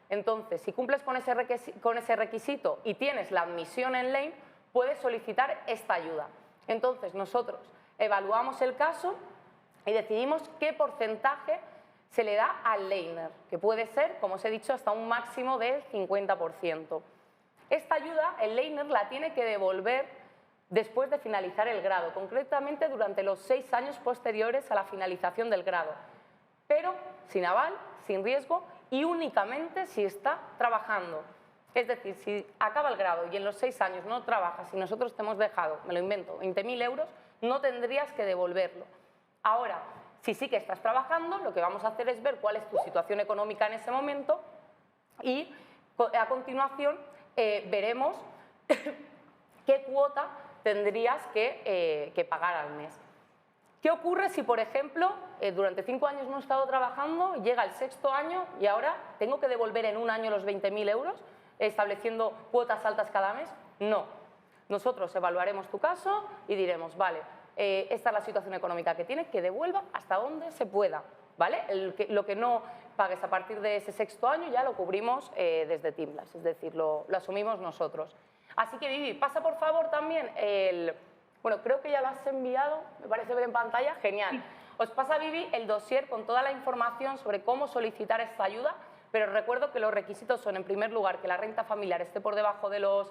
A: Entonces, si cumples con ese requisito y tienes la admisión en Lane, puedes solicitar esta ayuda. Entonces, nosotros evaluamos el caso y decidimos qué porcentaje se le da al laner, que puede ser, como os he dicho, hasta un máximo del 50%. Esta ayuda, el laner la tiene que devolver después de finalizar el grado, concretamente durante los 6 años posteriores a la finalización del grado, pero sin aval, sin riesgo y únicamente si está trabajando. Es decir, si acaba el grado y en los 6 años no trabajas y nosotros te hemos dejado, me lo invento, 20.000 euros, no tendrías que devolverlo. Ahora, si sí que estás trabajando, lo que vamos a hacer es ver cuál es tu situación económica en ese momento y a continuación veremos qué cuota tendrías que pagar al mes. ¿Qué ocurre si, por ejemplo, durante 5 años no he estado trabajando, llega el 6.º año y ahora tengo que devolver en un año los 20.000 euros, estableciendo cuotas altas cada mes? No. Nosotros evaluaremos tu caso y diremos, vale, esta es la situación económica que tienes, que devuelva hasta donde se pueda, ¿vale? Lo que no pagues a partir de ese 6.º año ya lo cubrimos desde Teamlabs, es decir, lo asumimos nosotros. Así que, Vivi, pasa por favor también bueno, creo que ya lo has enviado, me parece ver en pantalla, genial. Os pasa, Vivi, el dossier con toda la información sobre cómo solicitar esta ayuda, pero recuerdo que los requisitos son, en primer lugar, que la renta familiar esté por debajo de los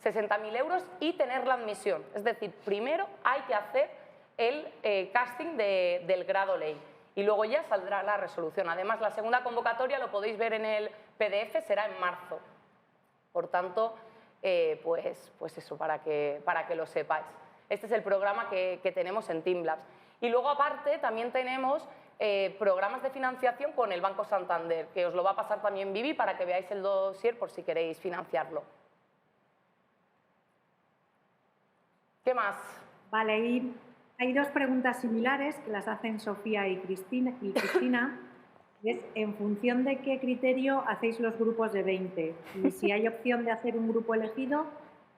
A: 60.000 euros y tener la admisión. Es decir, primero hay que hacer el casting del grado ley y luego ya saldrá la resolución. Además, la segunda convocatoria, lo podéis ver en el PDF, será en marzo. Por tanto, pues eso, para que lo sepáis. Este es el programa que tenemos en Teamlabs. Y luego, aparte, también tenemos programas de financiación con el Banco Santander, que os lo va a pasar también Vivi para que veáis el dossier por si queréis financiarlo. ¿Qué más?
D: Vale, y hay dos preguntas similares que las hacen Sofía y Cristina. Es en función de qué criterio hacéis los grupos de 20 y si hay opción de hacer un grupo elegido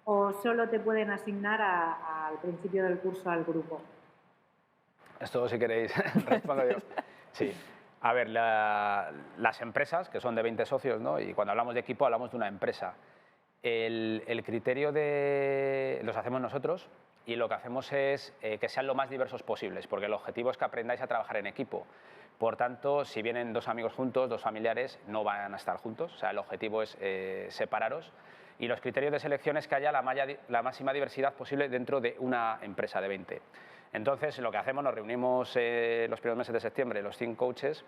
D: o solo te pueden asignar al principio del curso al grupo.
C: Esto, si queréis, respondo yo. Sí. A ver, las empresas, que son de 20 socios, ¿no? Y cuando hablamos de equipo hablamos de una empresa. El criterio los hacemos nosotros y lo que hacemos es que sean lo más diversos posibles, porque el objetivo es que aprendáis a trabajar en equipo. Por tanto, si vienen dos amigos juntos, dos familiares, no van a estar juntos. O sea, el objetivo es separaros. Y los criterios de selección es que haya la máxima diversidad posible dentro de una empresa de 20. Entonces, lo que hacemos, nos reunimos los primeros meses de septiembre, los 100 coaches,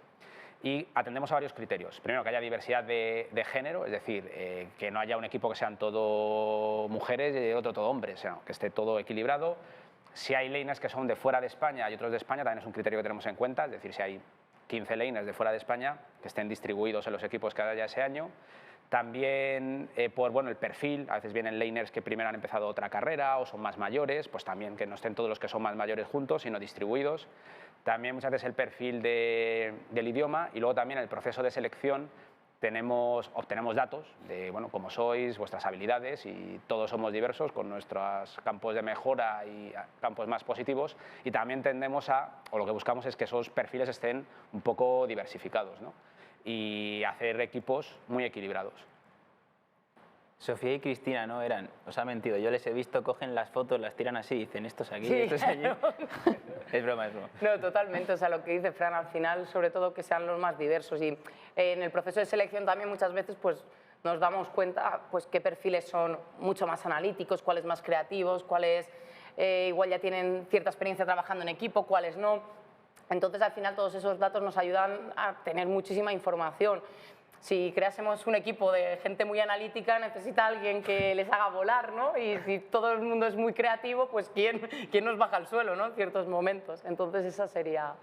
C: y atendemos a varios criterios. Primero, que haya diversidad de género, es decir, que no haya un equipo que sean todo mujeres y otro todo hombres, o sea, que esté todo equilibrado. Si hay laners que son de fuera de España y otros de España, también es un criterio que tenemos en cuenta, es decir, si hay 15 laners de fuera de España, que estén distribuidos en los equipos que haya ese año. También por el perfil, a veces vienen laners que primero han empezado otra carrera o son más mayores, pues también que no estén todos los que son más mayores juntos, sino distribuidos. También muchas veces el perfil del idioma y luego también el proceso de selección. Obtenemos datos de cómo sois, vuestras habilidades y todos somos diversos con nuestros campos de mejora y campos más positivos y también tendemos o lo que buscamos es que esos perfiles estén un poco diversificados, ¿no? Y hacer equipos muy equilibrados.
B: Sofía y Cristina no eran, os ha mentido, yo les he visto, cogen las fotos, las tiran así, dicen estos aquí,
A: sí,
B: estos allí. Es broma, es broma.
A: No, totalmente, o sea, lo que dice Fran, al final, sobre todo que sean los más diversos y en el proceso de selección también muchas veces pues nos damos cuenta pues qué perfiles son mucho más analíticos, cuáles más creativos, cuáles igual ya tienen cierta experiencia trabajando en equipo, cuáles no. Entonces, al final, todos esos datos nos ayudan a tener muchísima información. Si creásemos un equipo de gente muy analítica, necesita alguien que les haga volar, ¿no? Y si todo el mundo es muy creativo, pues ¿quién nos baja al suelo, ¿no? En ciertos momentos. Entonces, esa sería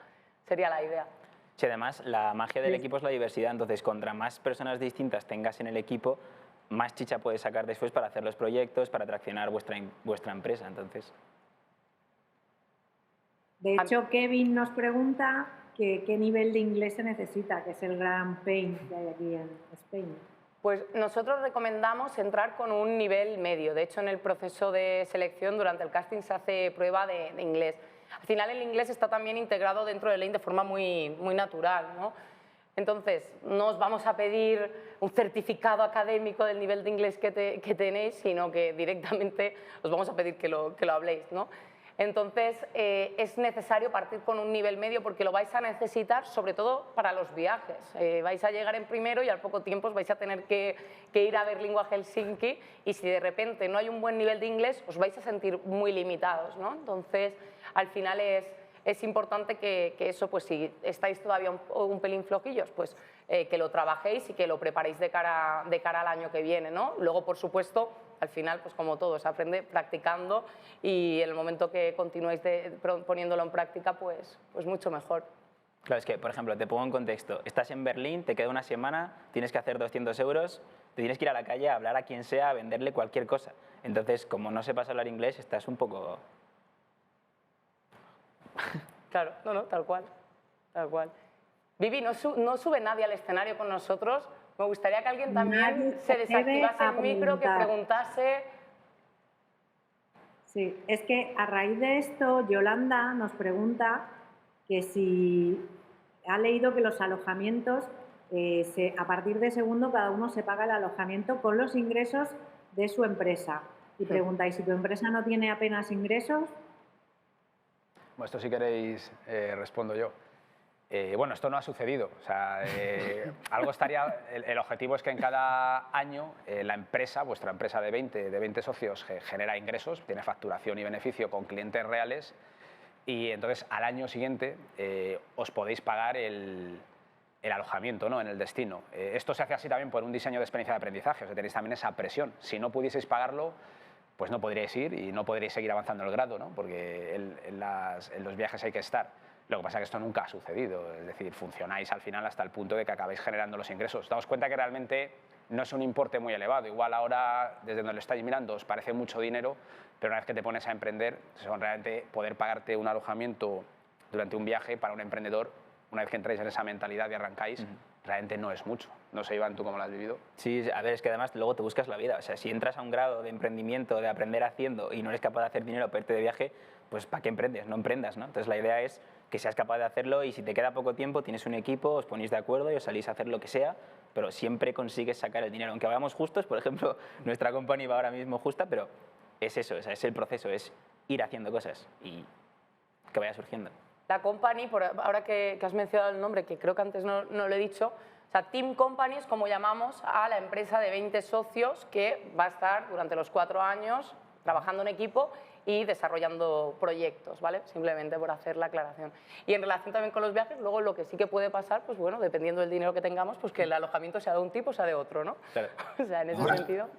A: la idea.
B: Sí, además, la magia del equipo es la diversidad. Entonces, contra más personas distintas tengas en el equipo, más chicha puedes sacar después para hacer los proyectos, para traccionar vuestra empresa. Entonces...
D: De hecho, Kevin nos pregunta qué nivel de inglés se necesita, que es el gran pain que hay aquí en España.
A: Pues nosotros recomendamos entrar con un nivel medio. De hecho, en el proceso de selección, durante el casting, se hace prueba de inglés. Al final, el inglés está también integrado dentro del LANE de forma muy natural, ¿no? Entonces, no os vamos a pedir un certificado académico del nivel de inglés que tenéis, sino que directamente os vamos a pedir que lo habléis, ¿no? Entonces, es necesario partir con un nivel medio porque lo vais a necesitar, sobre todo para los viajes. Vais a llegar en primero y al poco tiempo os vais a tener que ir a Berlín o a Helsinki y si de repente no hay un buen nivel de inglés, os vais a sentir muy limitados, ¿no? Entonces, al final es importante que eso, pues si estáis todavía un pelín flojillos, pues que lo trabajéis y que lo preparéis de cara al año que viene, ¿no? Luego, por supuesto, al final, pues como todo, se aprende practicando y en el momento que continuéis poniéndolo en práctica, pues mucho mejor.
B: Claro, es que, por ejemplo, te pongo en contexto. Estás en Berlín, te queda una semana, tienes que hacer 200 euros, te tienes que ir a la calle a hablar a quien sea, a venderle cualquier cosa. Entonces, como no sepas hablar inglés, estás un poco...
A: Claro, no, tal cual, tal cual. Vivi, no sube nadie al escenario con nosotros. Me gustaría que alguien también se desactivase el micro, que preguntase...
D: Sí, es que a raíz de esto, Yolanda nos pregunta que si ha leído que los alojamientos, a partir de segundo, cada uno se paga el alojamiento con los ingresos de su empresa. Y pregunta, ¿y si tu empresa no tiene apenas ingresos?
C: Bueno, esto si queréis respondo yo. Bueno, esto no ha sucedido. O sea, algo estaría. El objetivo es que en cada año la empresa, vuestra empresa de 20 socios, genera ingresos, tiene facturación y beneficio con clientes reales, y entonces al año siguiente os podéis pagar el alojamiento, ¿no?, en el destino. Esto se hace así también por un diseño de experiencia de aprendizaje, o sea, tenéis también esa presión. Si no pudieseis pagarlo, pues no podríais ir y no podríais seguir avanzando en el grado, ¿no?, porque en los viajes hay que estar. Lo que pasa es que esto nunca ha sucedido, es decir, funcionáis al final hasta el punto de que acabáis generando los ingresos. Daos cuenta que realmente no es un importe muy elevado. Igual ahora, desde donde lo estáis mirando, os parece mucho dinero, pero una vez que te pones a emprender, son realmente poder pagarte un alojamiento durante un viaje para un emprendedor, una vez que entráis en esa mentalidad y arrancáis, realmente no es mucho. No sé, Iván, ¿tú cómo lo has vivido?
B: Sí, a ver, es que además luego te buscas la vida. O sea, si entras a un grado de emprendimiento, de aprender haciendo y no eres capaz de hacer dinero para irte de viaje, pues ¿para qué emprendes? No emprendas, ¿no? Entonces la idea es que seas capaz de hacerlo y si te queda poco tiempo, tienes un equipo, os ponéis de acuerdo y os salís a hacer lo que sea, pero siempre consigues sacar el dinero. Aunque vayamos justos, por ejemplo, nuestra company va ahora mismo justa, pero es eso, o sea, es el proceso, es ir haciendo cosas y que vaya surgiendo.
A: La company, ahora que has mencionado el nombre, que creo que antes no lo he dicho, o sea, Team Company es como llamamos a la empresa de 20 socios que va a estar durante los 4 años trabajando en equipo y desarrollando proyectos, ¿vale? Simplemente por hacer la aclaración. Y en relación también con los viajes, luego lo que sí que puede pasar, pues bueno, dependiendo del dinero que tengamos, pues que el alojamiento sea de un tipo o sea de otro, ¿no?
B: Claro.
A: O sea, en ese sentido.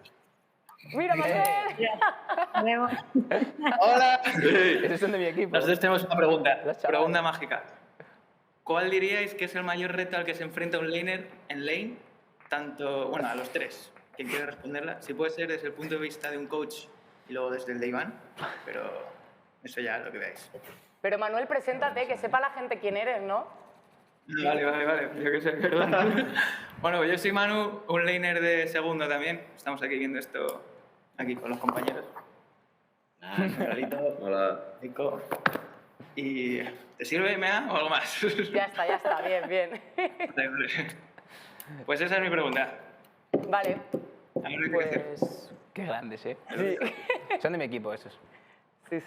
A: ¡Mira, Manuel!
E: ¡Hola!
B: Esos son de mi equipo.
E: Nosotros tenemos una pregunta,
B: Los chavales.
E: pregunta mágica. ¿Cuál diríais que es el mayor reto al que se enfrenta un laner en lane? Tanto, bueno, a los tres. ¿Quién quiere responderla? Si puede ser desde el punto de vista de un coach y luego desde el de Iván, pero eso ya lo que veáis.
A: Pero Manuel, preséntate, que sepa la gente quién eres, ¿no?
E: Vale, yo qué sé, perdón. Bueno, pues yo soy Manu, un laner de segundo también. Estamos aquí viendo esto aquí con los compañeros. Hola. Nico. ¿Y te sirve MA o algo más?
A: Ya está, bien.
E: Vale. Pues esa es mi pregunta.
A: Vale,
E: A ver, ¿qué hacer?
A: pues...
B: Qué grandes, ¿eh?
A: Sí.
B: Son de mi equipo esos.
A: Sí.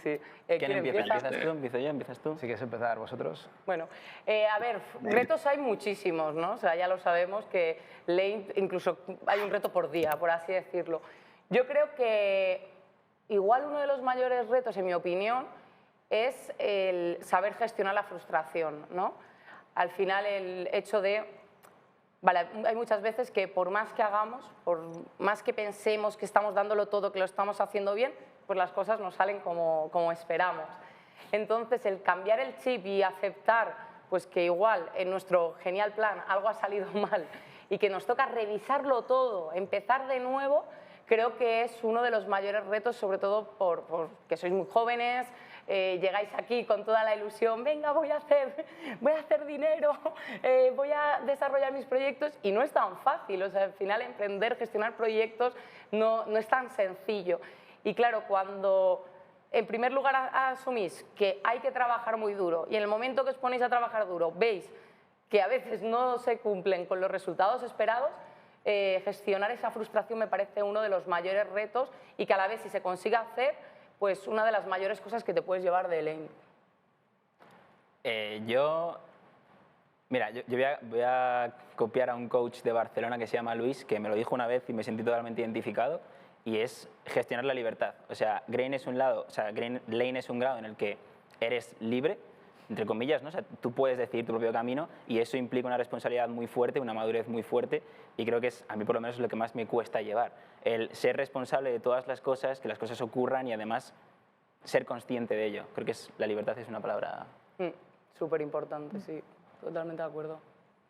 B: ¿Quién empieza? ¿Empiezas tú? ¿Empiezo yo? ¿Empiezas tú?
C: Si queréis empezar vosotros.
A: Bueno, a ver, retos hay muchísimos, ¿no? O sea, ya lo sabemos que lane, incluso hay un reto por día, por así decirlo. Yo creo que igual uno de los mayores retos, en mi opinión, es el saber gestionar la frustración, ¿no? Al final, el hecho de... Vale, hay muchas veces que por más que hagamos, por más que pensemos que estamos dándolo todo, que lo estamos haciendo bien, pues las cosas no salen como esperamos. Entonces, el cambiar el chip y aceptar pues que igual en nuestro genial plan algo ha salido mal y que nos toca revisarlo todo, empezar de nuevo, creo que es uno de los mayores retos, sobre todo porque sois muy jóvenes, llegáis aquí con toda la ilusión, venga, voy a hacer dinero, voy a desarrollar mis proyectos, y no es tan fácil. O sea, al final emprender, gestionar proyectos no es tan sencillo. Y claro, cuando en primer lugar asumís que hay que trabajar muy duro y en el momento que os ponéis a trabajar duro veis que a veces no se cumplen con los resultados esperados, gestionar esa frustración me parece uno de los mayores retos, y que a la vez, si se consigue hacer, pues una de las mayores cosas que te puedes llevar de lane.
B: Mira, yo voy a copiar a un coach de Barcelona que se llama Luis, que me lo dijo una vez y me sentí totalmente identificado, y es gestionar la libertad. O sea, lane es un grado en el que eres libre, entre comillas, ¿no? O sea, tú puedes decidir tu propio camino, y eso implica una responsabilidad muy fuerte, una madurez muy fuerte, y creo que a mí por lo menos es lo que más me cuesta llevar. El ser responsable de todas las cosas, que las cosas ocurran, y además ser consciente de ello. Creo que la libertad es una palabra...
A: Súper importante, sí, totalmente de acuerdo.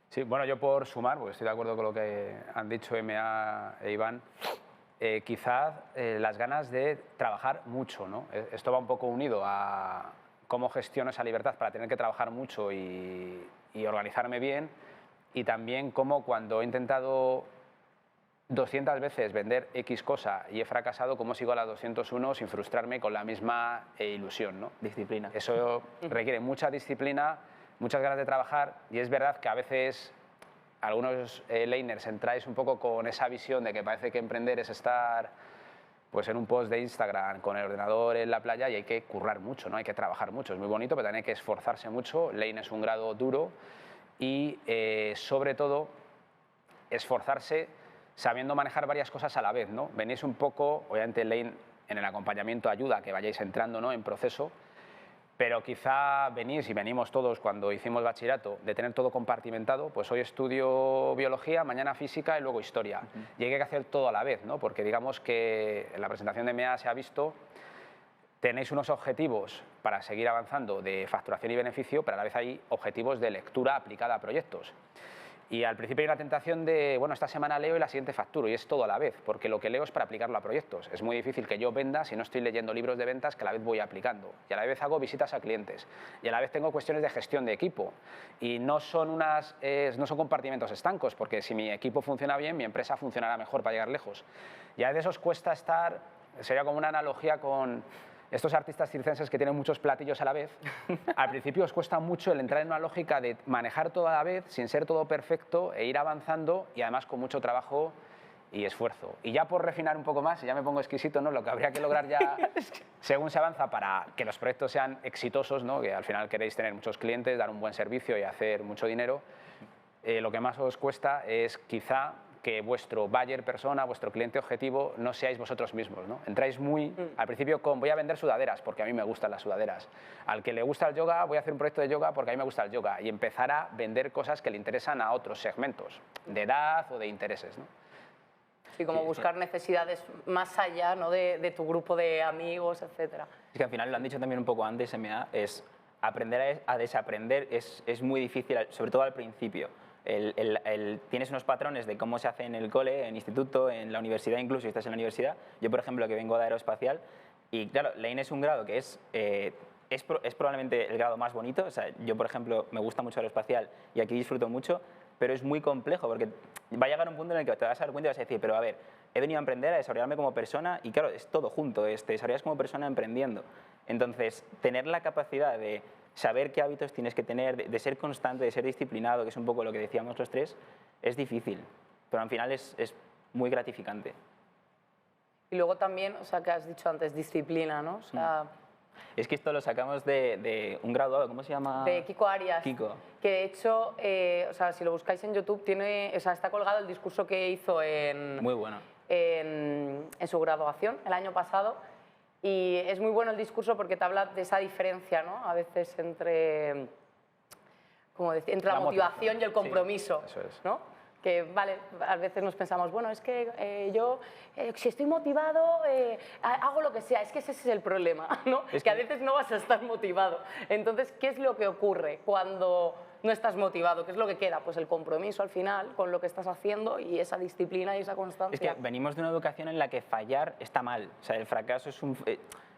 C: Sí, bueno, yo por sumar, porque estoy de acuerdo con lo que han dicho MA e Iván, quizás las ganas de trabajar mucho, ¿no? Esto va un poco unido a cómo gestiono esa libertad para tener que trabajar mucho y organizarme bien, y también cómo cuando he intentado 200 veces vender X cosa y he fracasado, cómo sigo a las 201 sin frustrarme con la misma ilusión, ¿no?
B: Disciplina.
C: Eso requiere mucha disciplina, muchas ganas de trabajar, y es verdad que a veces algunos laners entráis un poco con esa visión de que parece que emprender es estar pues en un post de Instagram con el ordenador en la playa y hay que currar mucho, ¿no? Hay que trabajar mucho, es muy bonito, pero también hay que esforzarse mucho. Lane es un grado duro y sobre todo esforzarse sabiendo manejar varias cosas a la vez, ¿no? Venís un poco, obviamente Lane en el acompañamiento ayuda a que vayáis entrando, ¿no?, en proceso, pero quizá venís y venimos todos cuando hicimos bachillerato de tener todo compartimentado, pues hoy estudio biología, mañana física y luego historia. Y hay que hacer todo a la vez, ¿no? Porque digamos que en la presentación de MEA se ha visto, tenéis unos objetivos para seguir avanzando de facturación y beneficio, pero a la vez hay objetivos de lectura aplicada a proyectos. Y al principio hay una tentación de, bueno, esta semana leo y la siguiente facturo, y es todo a la vez, porque lo que leo es para aplicarlo a proyectos. Es muy difícil que yo venda si no estoy leyendo libros de ventas que a la vez voy aplicando. Y a la vez hago visitas a clientes. Y a la vez tengo cuestiones de gestión de equipo. Y no son, no son compartimentos estancos, porque si mi equipo funciona bien, mi empresa funcionará mejor para llegar lejos. Y a veces os cuesta estar, sería como una analogía con estos artistas circenses que tienen muchos platillos a la vez. Al principio os cuesta mucho el entrar en una lógica de manejar todo a la vez, sin ser todo perfecto, e ir avanzando y además con mucho trabajo y esfuerzo. Y ya por refinar un poco más, y ya me pongo exquisito, ¿no?, lo que habría que lograr ya según se avanza para que los proyectos sean exitosos, ¿no?, que al final queréis tener muchos clientes, dar un buen servicio y hacer mucho dinero, lo que más os cuesta es quizá que vuestro buyer persona, vuestro cliente objetivo, no seáis vosotros mismos, ¿no? Entráis muy, al principio con voy a vender sudaderas porque a mí me gustan las sudaderas. Al que le gusta el yoga, voy a hacer un proyecto de yoga porque a mí me gusta el yoga. Y empezar a vender cosas que le interesan a otros segmentos, de edad o de intereses, ¿no?
A: Sí, como buscar necesidades más allá, ¿no?, de tu grupo de amigos, etcétera.
B: Es que al final, lo han dicho también un poco antes, MEA, es aprender a desaprender es muy difícil, sobre todo al principio. Tienes unos patrones de cómo se hace en el cole, en instituto, en la universidad, incluso si estás en la universidad. Yo, por ejemplo, que vengo de aeroespacial, y claro, Lane es un grado que es probablemente el grado más bonito. O sea, yo, por ejemplo, me gusta mucho aeroespacial y aquí disfruto mucho, pero es muy complejo porque va a llegar un punto en el que te vas a dar cuenta y vas a decir, pero a ver, he venido a emprender, a desarrollarme como persona, y claro, es todo junto, te desarrollas como persona emprendiendo. Entonces, tener la capacidad de saber qué hábitos tienes que tener, de ser constante, de ser disciplinado, que es un poco lo que decíamos los tres, es difícil, pero al final es muy gratificante.
A: Y luego también, o sea, que has dicho antes, disciplina, ¿no? O sea,
B: es que esto lo sacamos de un graduado, ¿cómo se llama?
A: De Kiko Arias.
B: Kiko.
A: Que de hecho, o sea, si lo buscáis en YouTube, está colgado el discurso que hizo
B: muy bueno.
A: en su graduación el año pasado. Y es muy bueno el discurso porque te habla de esa diferencia, ¿no?, a veces entre, entre la motivación y el compromiso.
C: Sí, eso es.
A: ¿No? Que, vale, a veces nos pensamos, bueno, es que yo, si estoy motivado, hago lo que sea. Es que ese es el problema, ¿no? Es que a veces no vas a estar motivado. Entonces, ¿qué es lo que ocurre cuando no estás motivado? ¿Qué es lo que queda? Pues el compromiso al final con lo que estás haciendo y esa disciplina y esa constancia.
B: Es que venimos de una educación en la que fallar está mal. O sea, el fracaso es un...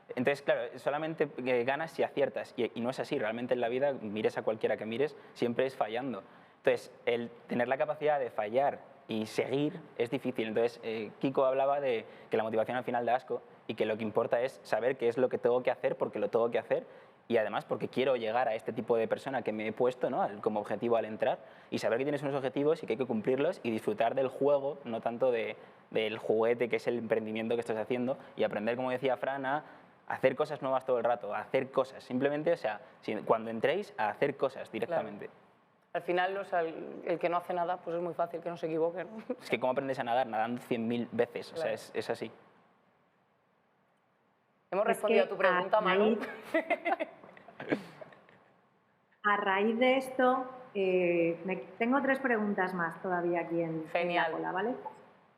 B: Entonces, claro, solamente ganas si aciertas. Y no es así. Realmente en la vida, mires a cualquiera que mires, siempre es fallando. Entonces, el tener la capacidad de fallar y seguir es difícil. Entonces, Kiko hablaba de que la motivación al final da asco y que lo que importa es saber qué es lo que tengo que hacer porque lo tengo que hacer y además porque quiero llegar a este tipo de persona que me he puesto, ¿no?, como objetivo al entrar, y saber que tienes unos objetivos y que hay que cumplirlos y disfrutar del juego, no tanto del juguete que es el emprendimiento que estás haciendo, y aprender, como decía Fran, a hacer cosas nuevas todo el rato, a hacer cosas. Simplemente, o sea, cuando entréis, a hacer cosas directamente.
A: Claro. Al final, o sea, el que no hace nada, pues es muy fácil que no se equivoque, ¿no?
B: Es que ¿cómo aprendes a nadar? Nadando 100.000 veces. Claro. O sea, es así.
A: Hemos respondido a tu pregunta, Manu.
D: A raíz de esto, tengo 3 preguntas más todavía aquí en la cola, ¿vale?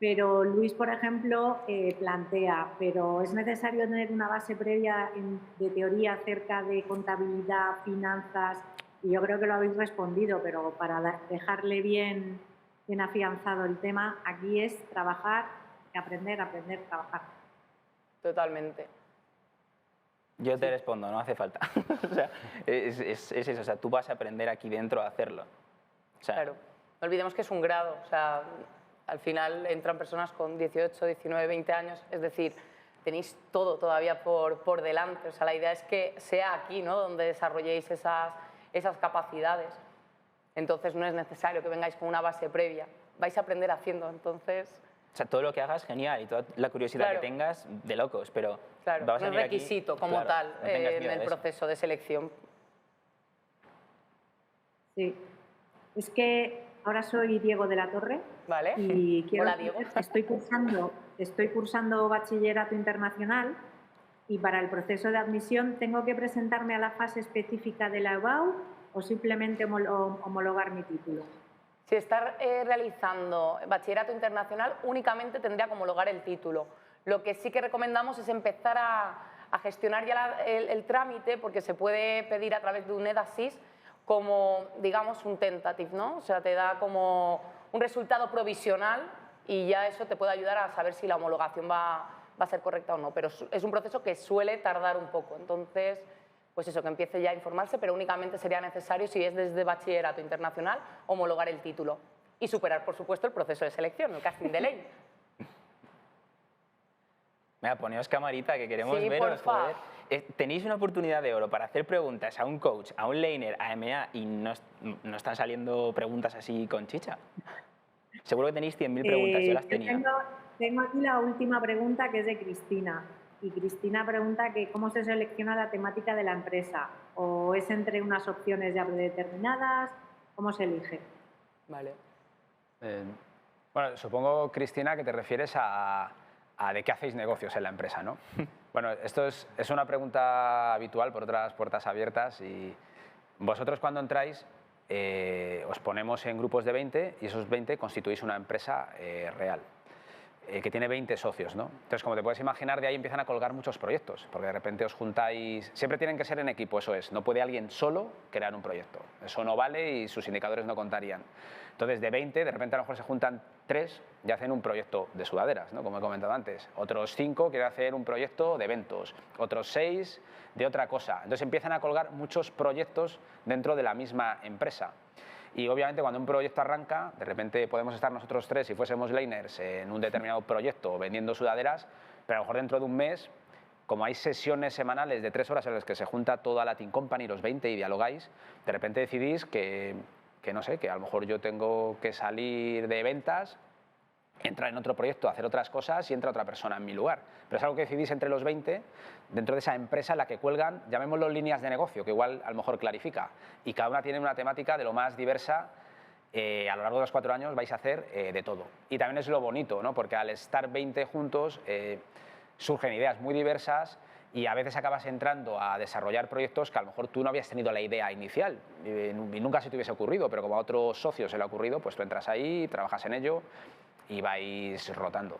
D: Pero Luis, por ejemplo, plantea, pero ¿es necesario tener una base previa de teoría acerca de contabilidad, finanzas? Y yo creo que lo habéis respondido, pero para dejarle bien afianzado el tema, aquí es trabajar, aprender, trabajar.
A: Totalmente.
B: Yo te respondo, no hace falta. O sea, es eso, o sea, tú vas a aprender aquí dentro a hacerlo. O sea,
A: claro, no olvidemos que es un grado, o sea, al final entran personas con 18, 19, 20 años, es decir, tenéis todo todavía por delante. O sea, la idea es que sea aquí, ¿no?, donde desarrolléis esas capacidades. Entonces no es necesario que vengáis con una base previa, vais a aprender haciendo. Entonces,
B: O sea, todo lo que hagas, genial, y toda la curiosidad que tengas, de locos, pero
A: claro,
B: vas a
A: no es
B: venir aquí,
A: requisito como
B: claro,
A: tal
B: no tengas
A: en
B: miedo
A: el
B: de eso.
A: proceso de selección.
D: Sí. Es que ahora soy Diego de la Torre.
A: Vale.
D: Y
A: Hola, Diego.
D: Estoy cursando bachillerato internacional y para el proceso de admisión tengo que presentarme a la fase específica de la EBAU o simplemente homologar mi título.
A: Si está realizando bachillerato internacional, únicamente tendría que homologar el título. Lo que sí que recomendamos es empezar a gestionar ya el trámite, porque se puede pedir a través de un EDASIS como, digamos, un tentative, ¿no? O sea, te da como un resultado provisional y ya eso te puede ayudar a saber si la homologación va a ser correcta o no. Pero es un proceso que suele tardar un poco. Entonces, pues eso, que empiece ya a informarse, pero únicamente sería necesario, si es desde bachillerato internacional, homologar el título y superar, por supuesto, el proceso de selección, el casting de ley.
B: Mira, poneos camarita, que queremos
A: Sí,
B: veros.
A: porfa.
B: Joder. Tenéis una oportunidad de oro para hacer preguntas a un coach, a un laner, a MA, y no están saliendo preguntas así con chicha. Seguro que tenéis 100.000 preguntas, yo las tenía.
D: Tengo aquí la última pregunta, que es de Cristina. Y Cristina pregunta que cómo se selecciona la temática de la empresa. ¿O es entre unas opciones ya predeterminadas? ¿Cómo se elige?
A: Vale.
C: Bueno, supongo, Cristina, que te refieres a de qué hacéis negocios en la empresa, ¿no? Bueno, esto es una pregunta habitual por otras puertas abiertas y vosotros cuando entráis os ponemos en grupos de 20 y esos 20 constituís una empresa real. Que tiene 20 socios, ¿no? Entonces, como te puedes imaginar, de ahí empiezan a colgar muchos proyectos, porque de repente os juntáis... Siempre tienen que ser en equipo, eso es. No puede alguien solo crear un proyecto. Eso no vale y sus indicadores no contarían. Entonces, de 20, de repente a lo mejor se juntan 3 y hacen un proyecto de sudaderas, ¿no? Como he comentado antes. Otros 5 quieren hacer un proyecto de eventos. Otros 6 de otra cosa. Entonces, empiezan a colgar muchos proyectos dentro de la misma empresa. Y obviamente cuando un proyecto arranca, de repente podemos estar nosotros 3, si fuésemos laners, en un determinado proyecto vendiendo sudaderas, pero a lo mejor dentro de un mes, como hay sesiones semanales de 3 horas en las que se junta toda la Team Company, los 20, y dialogáis, de repente decidís que no sé, que a lo mejor yo tengo que salir de ventas, entrar en otro proyecto, hacer otras cosas y entra otra persona en mi lugar. Pero es algo que decidís entre los 20, dentro de esa empresa en la que cuelgan, llamémoslo líneas de negocio, que igual a lo mejor clarifica. Y cada una tiene una temática de lo más diversa. A lo largo de los 4 años vais a hacer de todo. Y también es lo bonito, ¿no? Porque al estar 20 juntos surgen ideas muy diversas y a veces acabas entrando a desarrollar proyectos que a lo mejor tú no habías tenido la idea inicial y nunca se te hubiese ocurrido, pero como a otro socio se le ha ocurrido, pues tú entras ahí, trabajas en ello y vais rotando.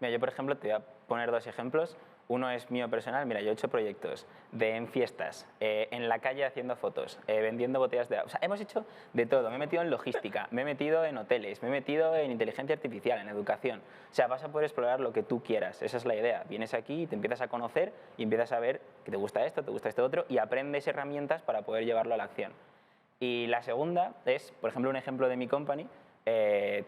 B: Mira, yo por ejemplo te voy a poner 2 ejemplos. Uno es mío personal. Mira, yo he hecho proyectos en fiestas, en la calle haciendo fotos, vendiendo botellas de agua. O sea, hemos hecho de todo. Me he metido en logística, me he metido en hoteles, me he metido en inteligencia artificial, en educación. O sea, vas a poder explorar lo que tú quieras. Esa es la idea. Vienes aquí y te empiezas a conocer y empiezas a ver que te gusta esto otro y aprendes herramientas para poder llevarlo a la acción. Y la segunda es, por ejemplo, un ejemplo de mi company,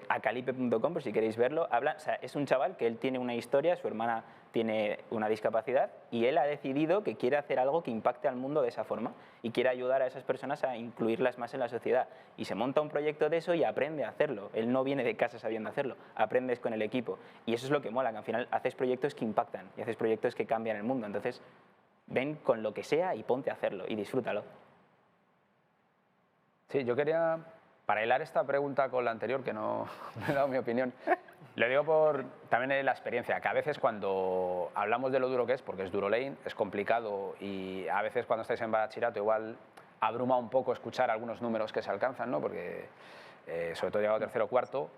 B: acalipe.com, por si queréis verlo. O sea, es un chaval que él tiene una historia, su hermana tiene una discapacidad y él ha decidido que quiere hacer algo que impacte al mundo de esa forma y quiere ayudar a esas personas a incluirlas más en la sociedad. Y se monta un proyecto de eso y aprende a hacerlo. Él no viene de casa sabiendo hacerlo, aprendes con el equipo. Y eso es lo que mola, que al final haces proyectos que impactan y haces proyectos que cambian el mundo. Entonces, ven con lo que sea y ponte a hacerlo y disfrútalo.
C: Sí, yo quería... Para hilar esta pregunta con la anterior, que no me he dado mi opinión, le digo por también la experiencia, que a veces cuando hablamos de lo duro que es, porque es duro lane, es complicado y a veces cuando estáis en bachillerato igual abruma un poco escuchar algunos números que se alcanzan, ¿no? Porque sobre todo llegado a tercero o cuarto,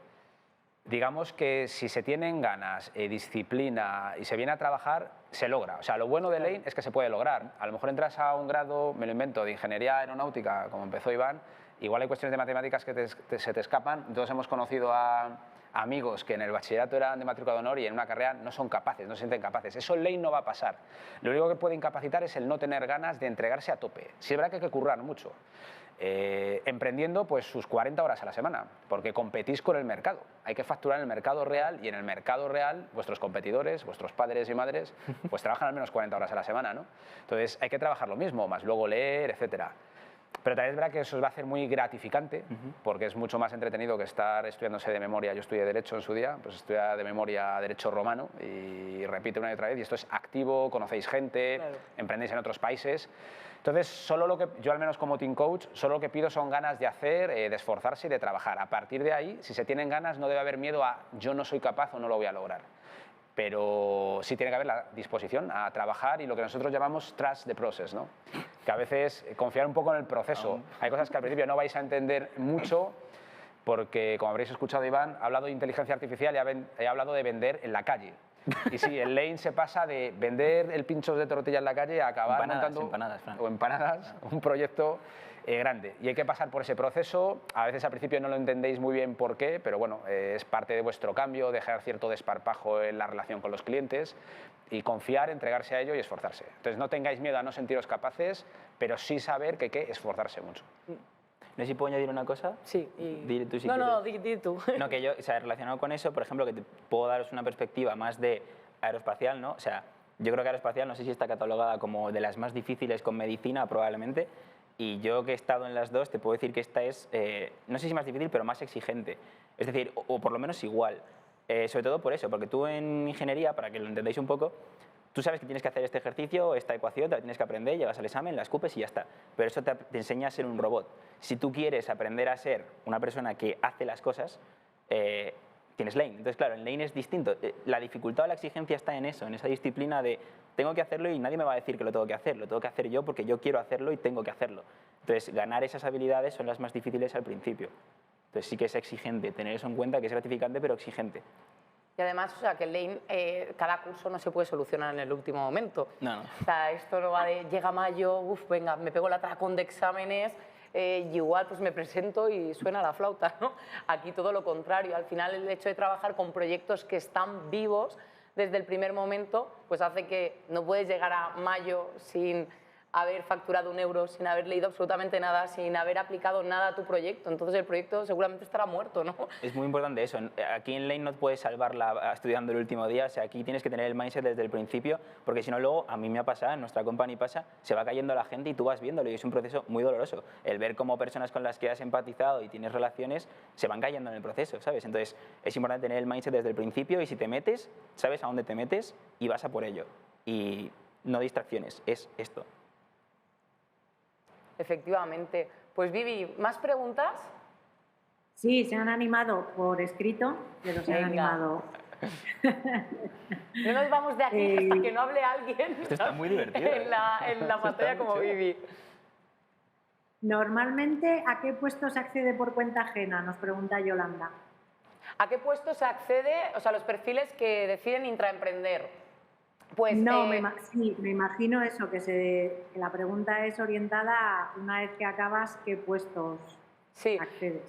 C: digamos que si se tienen ganas, disciplina y se viene a trabajar, se logra. O sea, lo bueno de lane es que se puede lograr. A lo mejor entras a un grado, me lo invento, de ingeniería aeronáutica, como empezó Iván, igual hay cuestiones de matemáticas que se te escapan. Entonces hemos conocido a amigos que en el bachillerato eran de matrícula de honor y en una carrera no son capaces, no se sienten capaces. Eso en ley no va a pasar. Lo único que puede incapacitar es el no tener ganas de entregarse a tope. Sí es verdad que hay que currar mucho. Emprendiendo pues sus 40 horas a la semana, porque competís con el mercado. Hay que facturar en el mercado real y en el mercado real vuestros competidores, vuestros padres y madres, pues trabajan al menos 40 horas a la semana, ¿no? Entonces hay que trabajar lo mismo, más luego leer, etcétera. Pero también es verdad que eso os va a hacer muy gratificante, porque es mucho más entretenido que estar estudiándose de memoria. Yo estudié Derecho en su día, pues estudia de memoria Derecho romano y repite una y otra vez, y esto es activo, conocéis gente,
A: Claro.
C: emprendéis en otros países. Entonces, solo lo que yo al menos como team coach, solo lo que pido son ganas de hacer, de esforzarse y de trabajar. A partir de ahí, si se tienen ganas, no debe haber miedo a yo no soy capaz o no lo voy a lograr. Pero sí tiene que haber la disposición a trabajar y lo que nosotros llamamos trust the process, ¿no? Que a veces confiar un poco en el proceso. Hay cosas que al principio no vais a entender mucho porque, como habréis escuchado, Iván, ha hablado de inteligencia artificial y ha hablado de vender en la calle. Y sí, el Lane se pasa de vender el pinchos de tortilla en la calle a acabar montando
B: empanadas, Fran.
C: o empanadas, un proyecto grande. Y hay que pasar por ese proceso. A veces al principio no lo entendéis muy bien por qué, pero bueno, es parte de vuestro cambio, dejar cierto desparpajo en la relación con los clientes y confiar, entregarse a ello y esforzarse. Entonces no tengáis miedo a no sentiros capaces, pero sí saber que hay que esforzarse mucho.
B: No sé si puedo añadir una cosa.
A: Sí.
B: Dile tú si
A: no,
B: quieres.
A: di tú.
B: No, que yo, o sea, relacionado con eso, por ejemplo, que te puedo daros una perspectiva más de aeroespacial, ¿no? O sea, yo creo que aeroespacial, no sé si está catalogada como de las más difíciles con medicina, probablemente, y yo que he estado en las dos, te puedo decir que esta es, no sé si más difícil, pero más exigente. Es decir, o por lo menos igual. Sobre todo por eso, porque tú en ingeniería, para que lo entendáis un poco, tú sabes que tienes que hacer este ejercicio, esta ecuación, te la tienes que aprender, llegas al examen, la escupes y ya está. Pero eso te enseña a ser un robot. Si tú quieres aprender a ser una persona que hace las cosas, tienes Lane. Entonces, claro, en Lane es distinto. La dificultad o la exigencia está en eso, en esa disciplina de tengo que hacerlo y nadie me va a decir que lo tengo que hacer yo porque yo quiero hacerlo y tengo que hacerlo. Entonces, ganar esas habilidades son las más difíciles al principio. Entonces, sí que es exigente tener eso en cuenta, que es gratificante, pero exigente.
A: Y además, o sea, que el Lane, cada curso no se puede solucionar en el último momento.
B: No.
A: O sea, esto no va de llega mayo, venga, me pego el atracón de exámenes, y igual pues me presento y suena la flauta, ¿no? Aquí todo lo contrario. Al final, el hecho de trabajar con proyectos que están vivos desde el primer momento, pues hace que no puedes llegar a mayo sin haber facturado €1, sin haber leído absolutamente nada, sin haber aplicado nada a tu proyecto. Entonces el proyecto seguramente estará muerto, ¿no?
B: Es muy importante eso. Aquí en Lane no puedes salvarla estudiando el último día. O sea, aquí tienes que tener el mindset desde el principio, porque si no luego, a mí me ha pasado, en nuestra company pasa, se va cayendo la gente y tú vas viéndolo y es un proceso muy doloroso. El ver cómo personas con las que has empatizado y tienes relaciones se van cayendo en el proceso, ¿sabes? Entonces es importante tener el mindset desde el principio y si te metes, sabes a dónde te metes y vas a por ello. Y no distracciones, es esto.
A: Efectivamente. Pues Vivi, ¿más preguntas?
D: Sí, se han animado por escrito, pero se han
A: Venga.
D: animado.
A: No nos vamos de aquí hasta que no hable alguien.
B: Esto está muy divertido.
A: En la pantalla como
B: muy chulo.
A: Vivi.
D: Normalmente, ¿a qué puesto se accede por cuenta ajena? Nos pregunta Yolanda.
A: ¿A qué puesto se accede, o sea, los perfiles que deciden intraemprender? Pues,
D: No, sí, me imagino eso, que la pregunta es orientada a una vez que acabas, ¿qué puestos
A: sí.
D: accedes?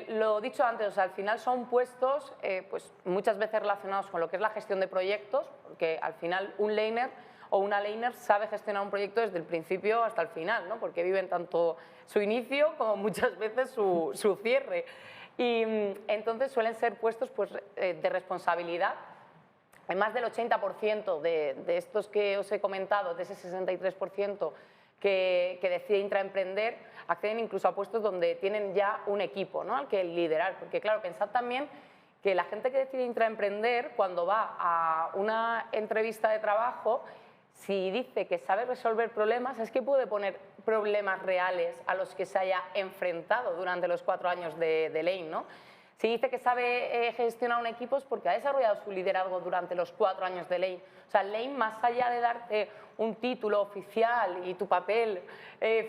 A: Lo dicho antes, o sea, al final son puestos pues muchas veces relacionados con lo que es la gestión de proyectos, porque al final un laner o una laner sabe gestionar un proyecto desde el principio hasta el final, ¿no? Porque viven tanto su inicio como muchas veces su cierre. Y entonces suelen ser puestos pues, de responsabilidad. Más del 80% de estos que os he comentado, de ese 63% que decide intraemprender, acceden incluso a puestos donde tienen ya un equipo, ¿no? Al que liderar. Porque claro, pensad también que la gente que decide intraemprender, cuando va a una entrevista de trabajo, si dice que sabe resolver problemas, es que puede poner problemas reales a los que se haya enfrentado durante los 4 años de Lane, ¿no? Si dice que sabe gestionar un equipo es porque ha desarrollado su liderazgo durante los 4 años de Lane. O sea, Lane, más allá de darte un título oficial y tu papel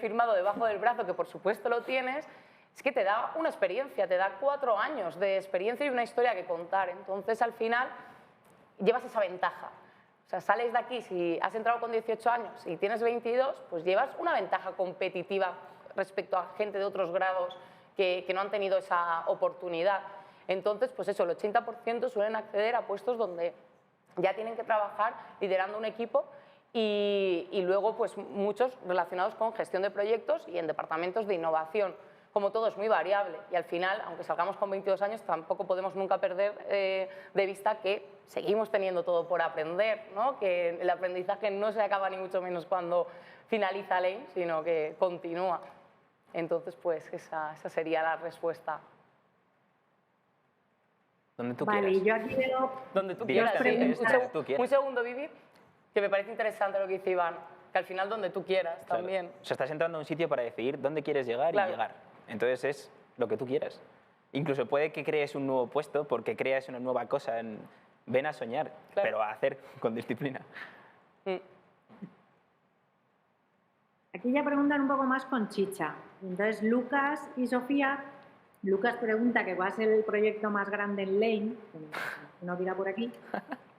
A: firmado debajo del brazo, que por supuesto lo tienes, es que te da una experiencia, te da 4 años de experiencia y una historia que contar. Entonces, al final, llevas esa ventaja. O sea, sales de aquí, si has entrado con 18 años y tienes 22, pues llevas una ventaja competitiva respecto a gente de otros grados que no han tenido esa oportunidad. Entonces, pues eso, el 80% suelen acceder a puestos donde ya tienen que trabajar liderando un equipo y luego pues muchos relacionados con gestión de proyectos y en departamentos de innovación. Como todo es muy variable y al final, aunque salgamos con 22 años, tampoco podemos nunca perder de vista que seguimos teniendo todo por aprender, ¿no? Que el aprendizaje no se acaba ni mucho menos cuando finaliza Lane, sino que continúa. Entonces, pues esa sería la respuesta.
B: Donde tú
D: Vale,
B: quieras.
D: y yo aquí veo...
A: Donde tú
B: Directa,
A: quieras.
B: sí,
A: Sí.
B: donde tú quieras.
A: Un segundo, Vivi, que me parece interesante lo que dice Iván, que al final donde tú quieras
B: Claro.
A: también.
B: O sea, estás entrando a un sitio para decidir dónde quieres llegar
A: Claro.
B: y llegar. Entonces es lo que tú quieras. Incluso puede que crees un nuevo puesto porque creas una nueva cosa. Ven a soñar,
A: Claro.
B: pero a hacer con disciplina.
A: Mm.
D: Aquí ya preguntan un poco más con chicha. Entonces, Lucas y Sofía, Lucas pregunta que cuál es el proyecto más grande en Lane, que no tira por aquí,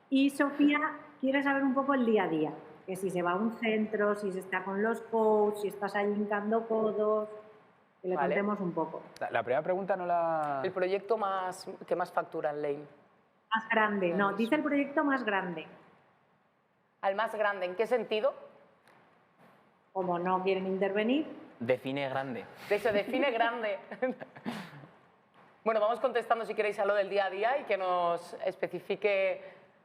D: y Sofía quiere saber un poco el día a día, que si se va a un centro, si se está con los coaches, si estás ahí hincando codos, que le
A: Vale.
D: contemos un poco.
C: La primera pregunta no la...
A: El proyecto que más factura en Lane.
D: Más grande, no, dice el proyecto más grande.
A: Al más grande, ¿en qué sentido?
D: Como no quieren intervenir,
B: Define grande.
A: De eso, define grande. Bueno, vamos contestando si queréis a lo del día a día y que nos especifique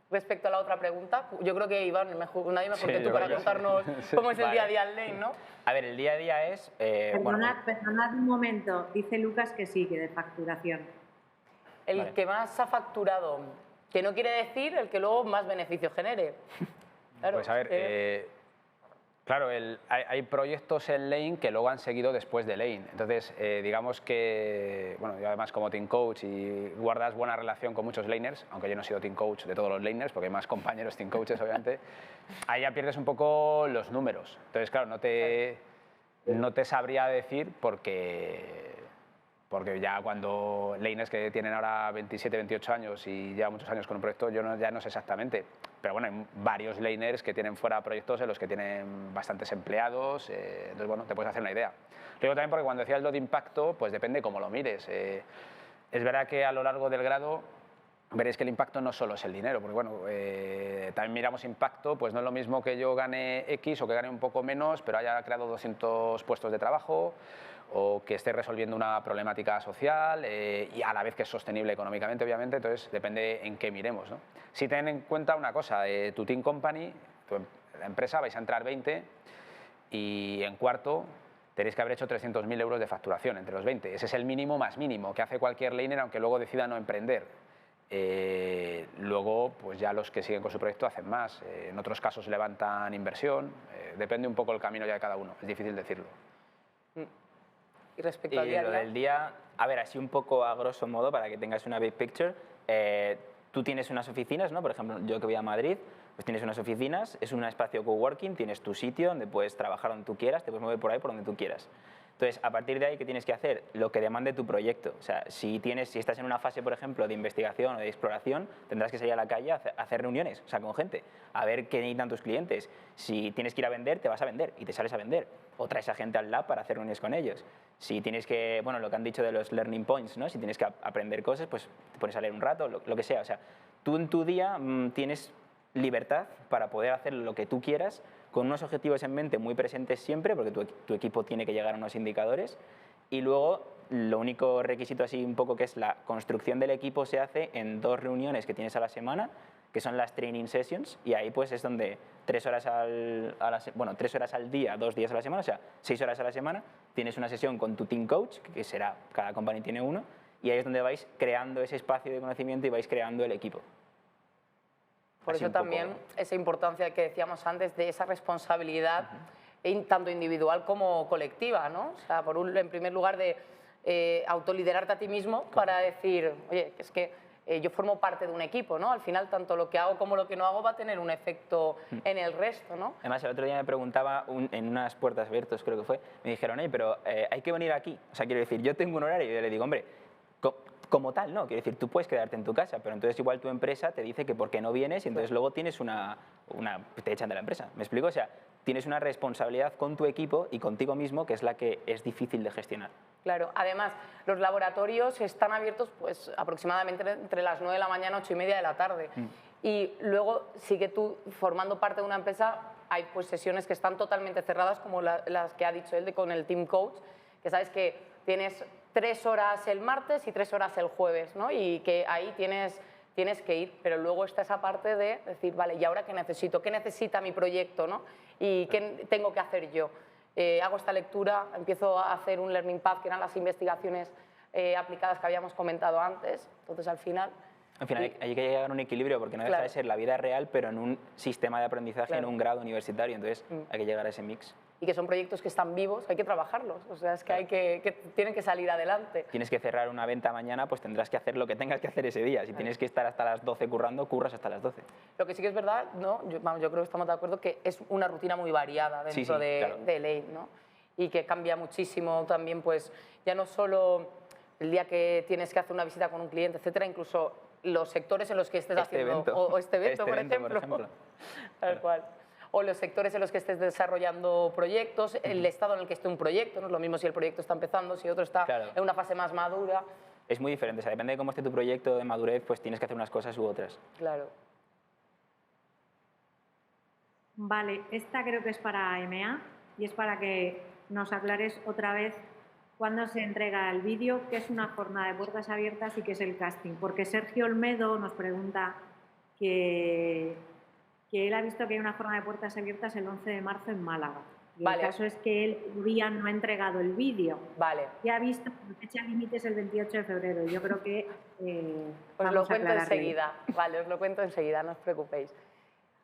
A: respecto a la otra pregunta. Yo creo que Iván, nadie mejor
C: Sí,
A: que tú
C: yo
A: para
C: creo que
A: contarnos
C: sí.
A: cómo es el
B: Vale.
A: día a día en Lane, ¿no?
B: A ver, el día a día es...
D: perdonad un momento, dice Lucas que sí, que de facturación.
A: El
B: Vale.
A: que más ha facturado, que no quiere decir el que luego más beneficio genere. Claro,
C: Pues a ver, claro, hay proyectos en Lane que luego han seguido después de Lane. Entonces, digamos que, bueno, yo además como team coach y guardas buena relación con muchos laners, aunque yo no he sido team coach de todos los laners, porque hay más compañeros team coaches, obviamente, ahí ya pierdes un poco los números. Entonces, claro, no te sabría decir porque ya cuando laners que tienen ahora 27, 28 años y ya muchos años con un proyecto, ya no sé exactamente. Pero bueno, hay varios laners que tienen fuera proyectos en los que tienen bastantes empleados, entonces bueno, te puedes hacer una idea. Lo digo también porque cuando decías lo de impacto, pues depende cómo lo mires. Es verdad que a lo largo del grado veréis que el impacto no solo es el dinero, porque bueno, también miramos impacto, pues no es lo mismo que yo gane X o que gane un poco menos, pero haya creado 200 puestos de trabajo, o que esté resolviendo una problemática social y a la vez que es sostenible económicamente, obviamente, entonces depende en qué miremos, ¿no? Si ten en cuenta una cosa, tu team company, la empresa, vais a entrar 20 y en cuarto tenéis que haber hecho 300.000 euros de facturación entre los 20. Ese es el mínimo más mínimo que hace cualquier laner, aunque luego decida no emprender. Luego, pues ya los que siguen con su proyecto hacen más. En otros casos levantan inversión. Depende un poco el camino ya de cada uno. Es difícil decirlo.
A: Y respecto al
B: Y
A: día a
B: lo
A: día,
B: del día, a ver, así un poco a grosso modo, para que tengas una big picture, tú tienes unas oficinas, ¿no? Por ejemplo, yo que voy a Madrid, pues tienes unas oficinas, es un espacio coworking, tienes tu sitio donde puedes trabajar donde tú quieras, te puedes mover por ahí por donde tú quieras. Entonces, a partir de ahí, ¿qué tienes que hacer? Lo que demande tu proyecto. O sea, si estás en una fase, por ejemplo, de investigación o de exploración, tendrás que salir a la calle a hacer reuniones, o sea, con gente, a ver qué necesitan tus clientes. Si tienes que ir a vender, te vas a vender y te sales a vender. O traes a gente al lab para hacer reuniones con ellos. Si tienes que, bueno, lo que han dicho de los learning points, ¿no? Si tienes que aprender cosas, pues te pones a leer un rato, lo que sea. O sea, tú en tu día tienes libertad para poder hacer lo que tú quieras, con unos objetivos en mente muy presentes siempre, porque tu equipo tiene que llegar a unos indicadores, y luego lo único requisito así un poco que es la construcción del equipo se hace en 2 reuniones que tienes a la semana, que son las training sessions, y ahí pues es donde 3 horas al día, 2 días a la semana, o sea, 6 horas a la semana, tienes una sesión con tu team coach, que será, cada company tiene uno, y ahí es donde vais creando ese espacio de conocimiento y vais creando el equipo.
A: por
B: Así
A: eso
B: un poco.
A: también esa importancia que decíamos antes de esa responsabilidad, tanto individual como colectiva, ¿no? O sea, en primer lugar de autoliderarte a ti mismo para decir, oye, es que yo formo parte de un equipo, ¿no? Al final, tanto lo que hago como lo que no hago va a tener un efecto en el resto, ¿no?
B: Además, el otro día me preguntaba, en unas puertas abiertas creo que fue, me dijeron, pero hay que venir aquí. O sea, quiero decir, yo tengo un horario y yo le digo, hombre, como tal, no, quiero decir, tú puedes quedarte en tu casa, pero entonces igual tu empresa te dice que por qué no vienes y entonces luego tienes te echan de la empresa. ¿Me explico? O sea, tienes una responsabilidad con tu equipo y contigo mismo que es la que es difícil de gestionar.
A: Claro, además, los laboratorios están abiertos pues, aproximadamente entre las 9 de la mañana y 8:30 de la tarde. Y luego sí que tú, formando parte de una empresa, hay pues, sesiones que están totalmente cerradas, como las que ha dicho él con el Team Coach, que sabes que tienes 3 horas el martes y 3 horas el jueves, ¿no? Y que ahí tienes que ir, pero luego está esa parte de decir, vale, ¿y ahora qué necesito? ¿Qué necesita mi proyecto, no? ¿Y qué tengo que hacer yo? hago esta lectura, empiezo a hacer un learning path, que eran las investigaciones aplicadas que habíamos comentado antes. Entonces, al final
B: hay que llegar a un equilibrio porque no deja de ser la vida real, pero en un sistema de aprendizaje, en un grado universitario. Entonces, hay que llegar a ese mix.
A: Y que son proyectos que están vivos, hay que trabajarlos. O sea, es que tienen que salir adelante.
B: Tienes que cerrar una venta mañana, pues tendrás que hacer lo que tengas que hacer ese día. Si tienes que estar hasta las 12 currando, curras hasta las 12.
A: Lo que sí que es verdad, ¿no? Yo creo que estamos de acuerdo que es una rutina muy variada dentro de Lane, ¿no? Y que cambia muchísimo también, pues ya no solo el día que tienes que hacer una visita con un cliente, etcétera, incluso los sectores en los que estés haciendo este evento, por ejemplo. Tal cual. O los sectores en los que estés desarrollando proyectos, el estado en el que esté un proyecto, no es lo mismo si el proyecto está empezando, si otro está en una fase más madura.
B: Es muy diferente, o sea, depende de cómo esté tu proyecto de madurez, pues tienes que hacer unas cosas u otras.
A: Claro.
D: Vale, esta creo que es para EMEA y es para que nos aclares otra vez cuándo se entrega el vídeo, qué es una jornada de puertas abiertas y qué es el casting. Porque Sergio Olmedo nos pregunta que él ha visto que hay una jornada de puertas abiertas el 11 de marzo en Málaga. Y el caso es que él todavía no ha entregado el vídeo. Y ha visto que la fecha límite es el 28 de febrero. Yo creo que
A: os lo cuento enseguida. Vale, os lo cuento enseguida, no os preocupéis.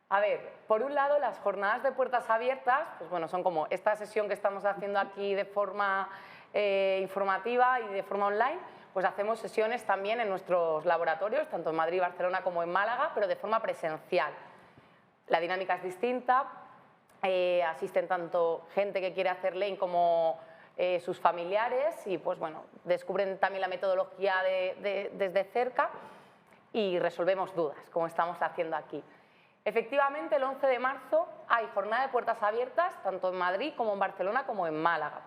A: A ver, por un lado, las jornadas de puertas abiertas, pues bueno, son como esta sesión que estamos haciendo aquí de forma informativa y de forma online, pues hacemos sesiones también en nuestros laboratorios, tanto en Madrid, Barcelona como en Málaga, pero de forma presencial. La dinámica es distinta, asisten tanto gente que quiere hacer Lane como sus familiares y pues bueno, descubren también la metodología desde cerca y resolvemos dudas, como estamos haciendo aquí. Efectivamente, el 11 de marzo hay jornada de puertas abiertas tanto en Madrid como en Barcelona como en Málaga.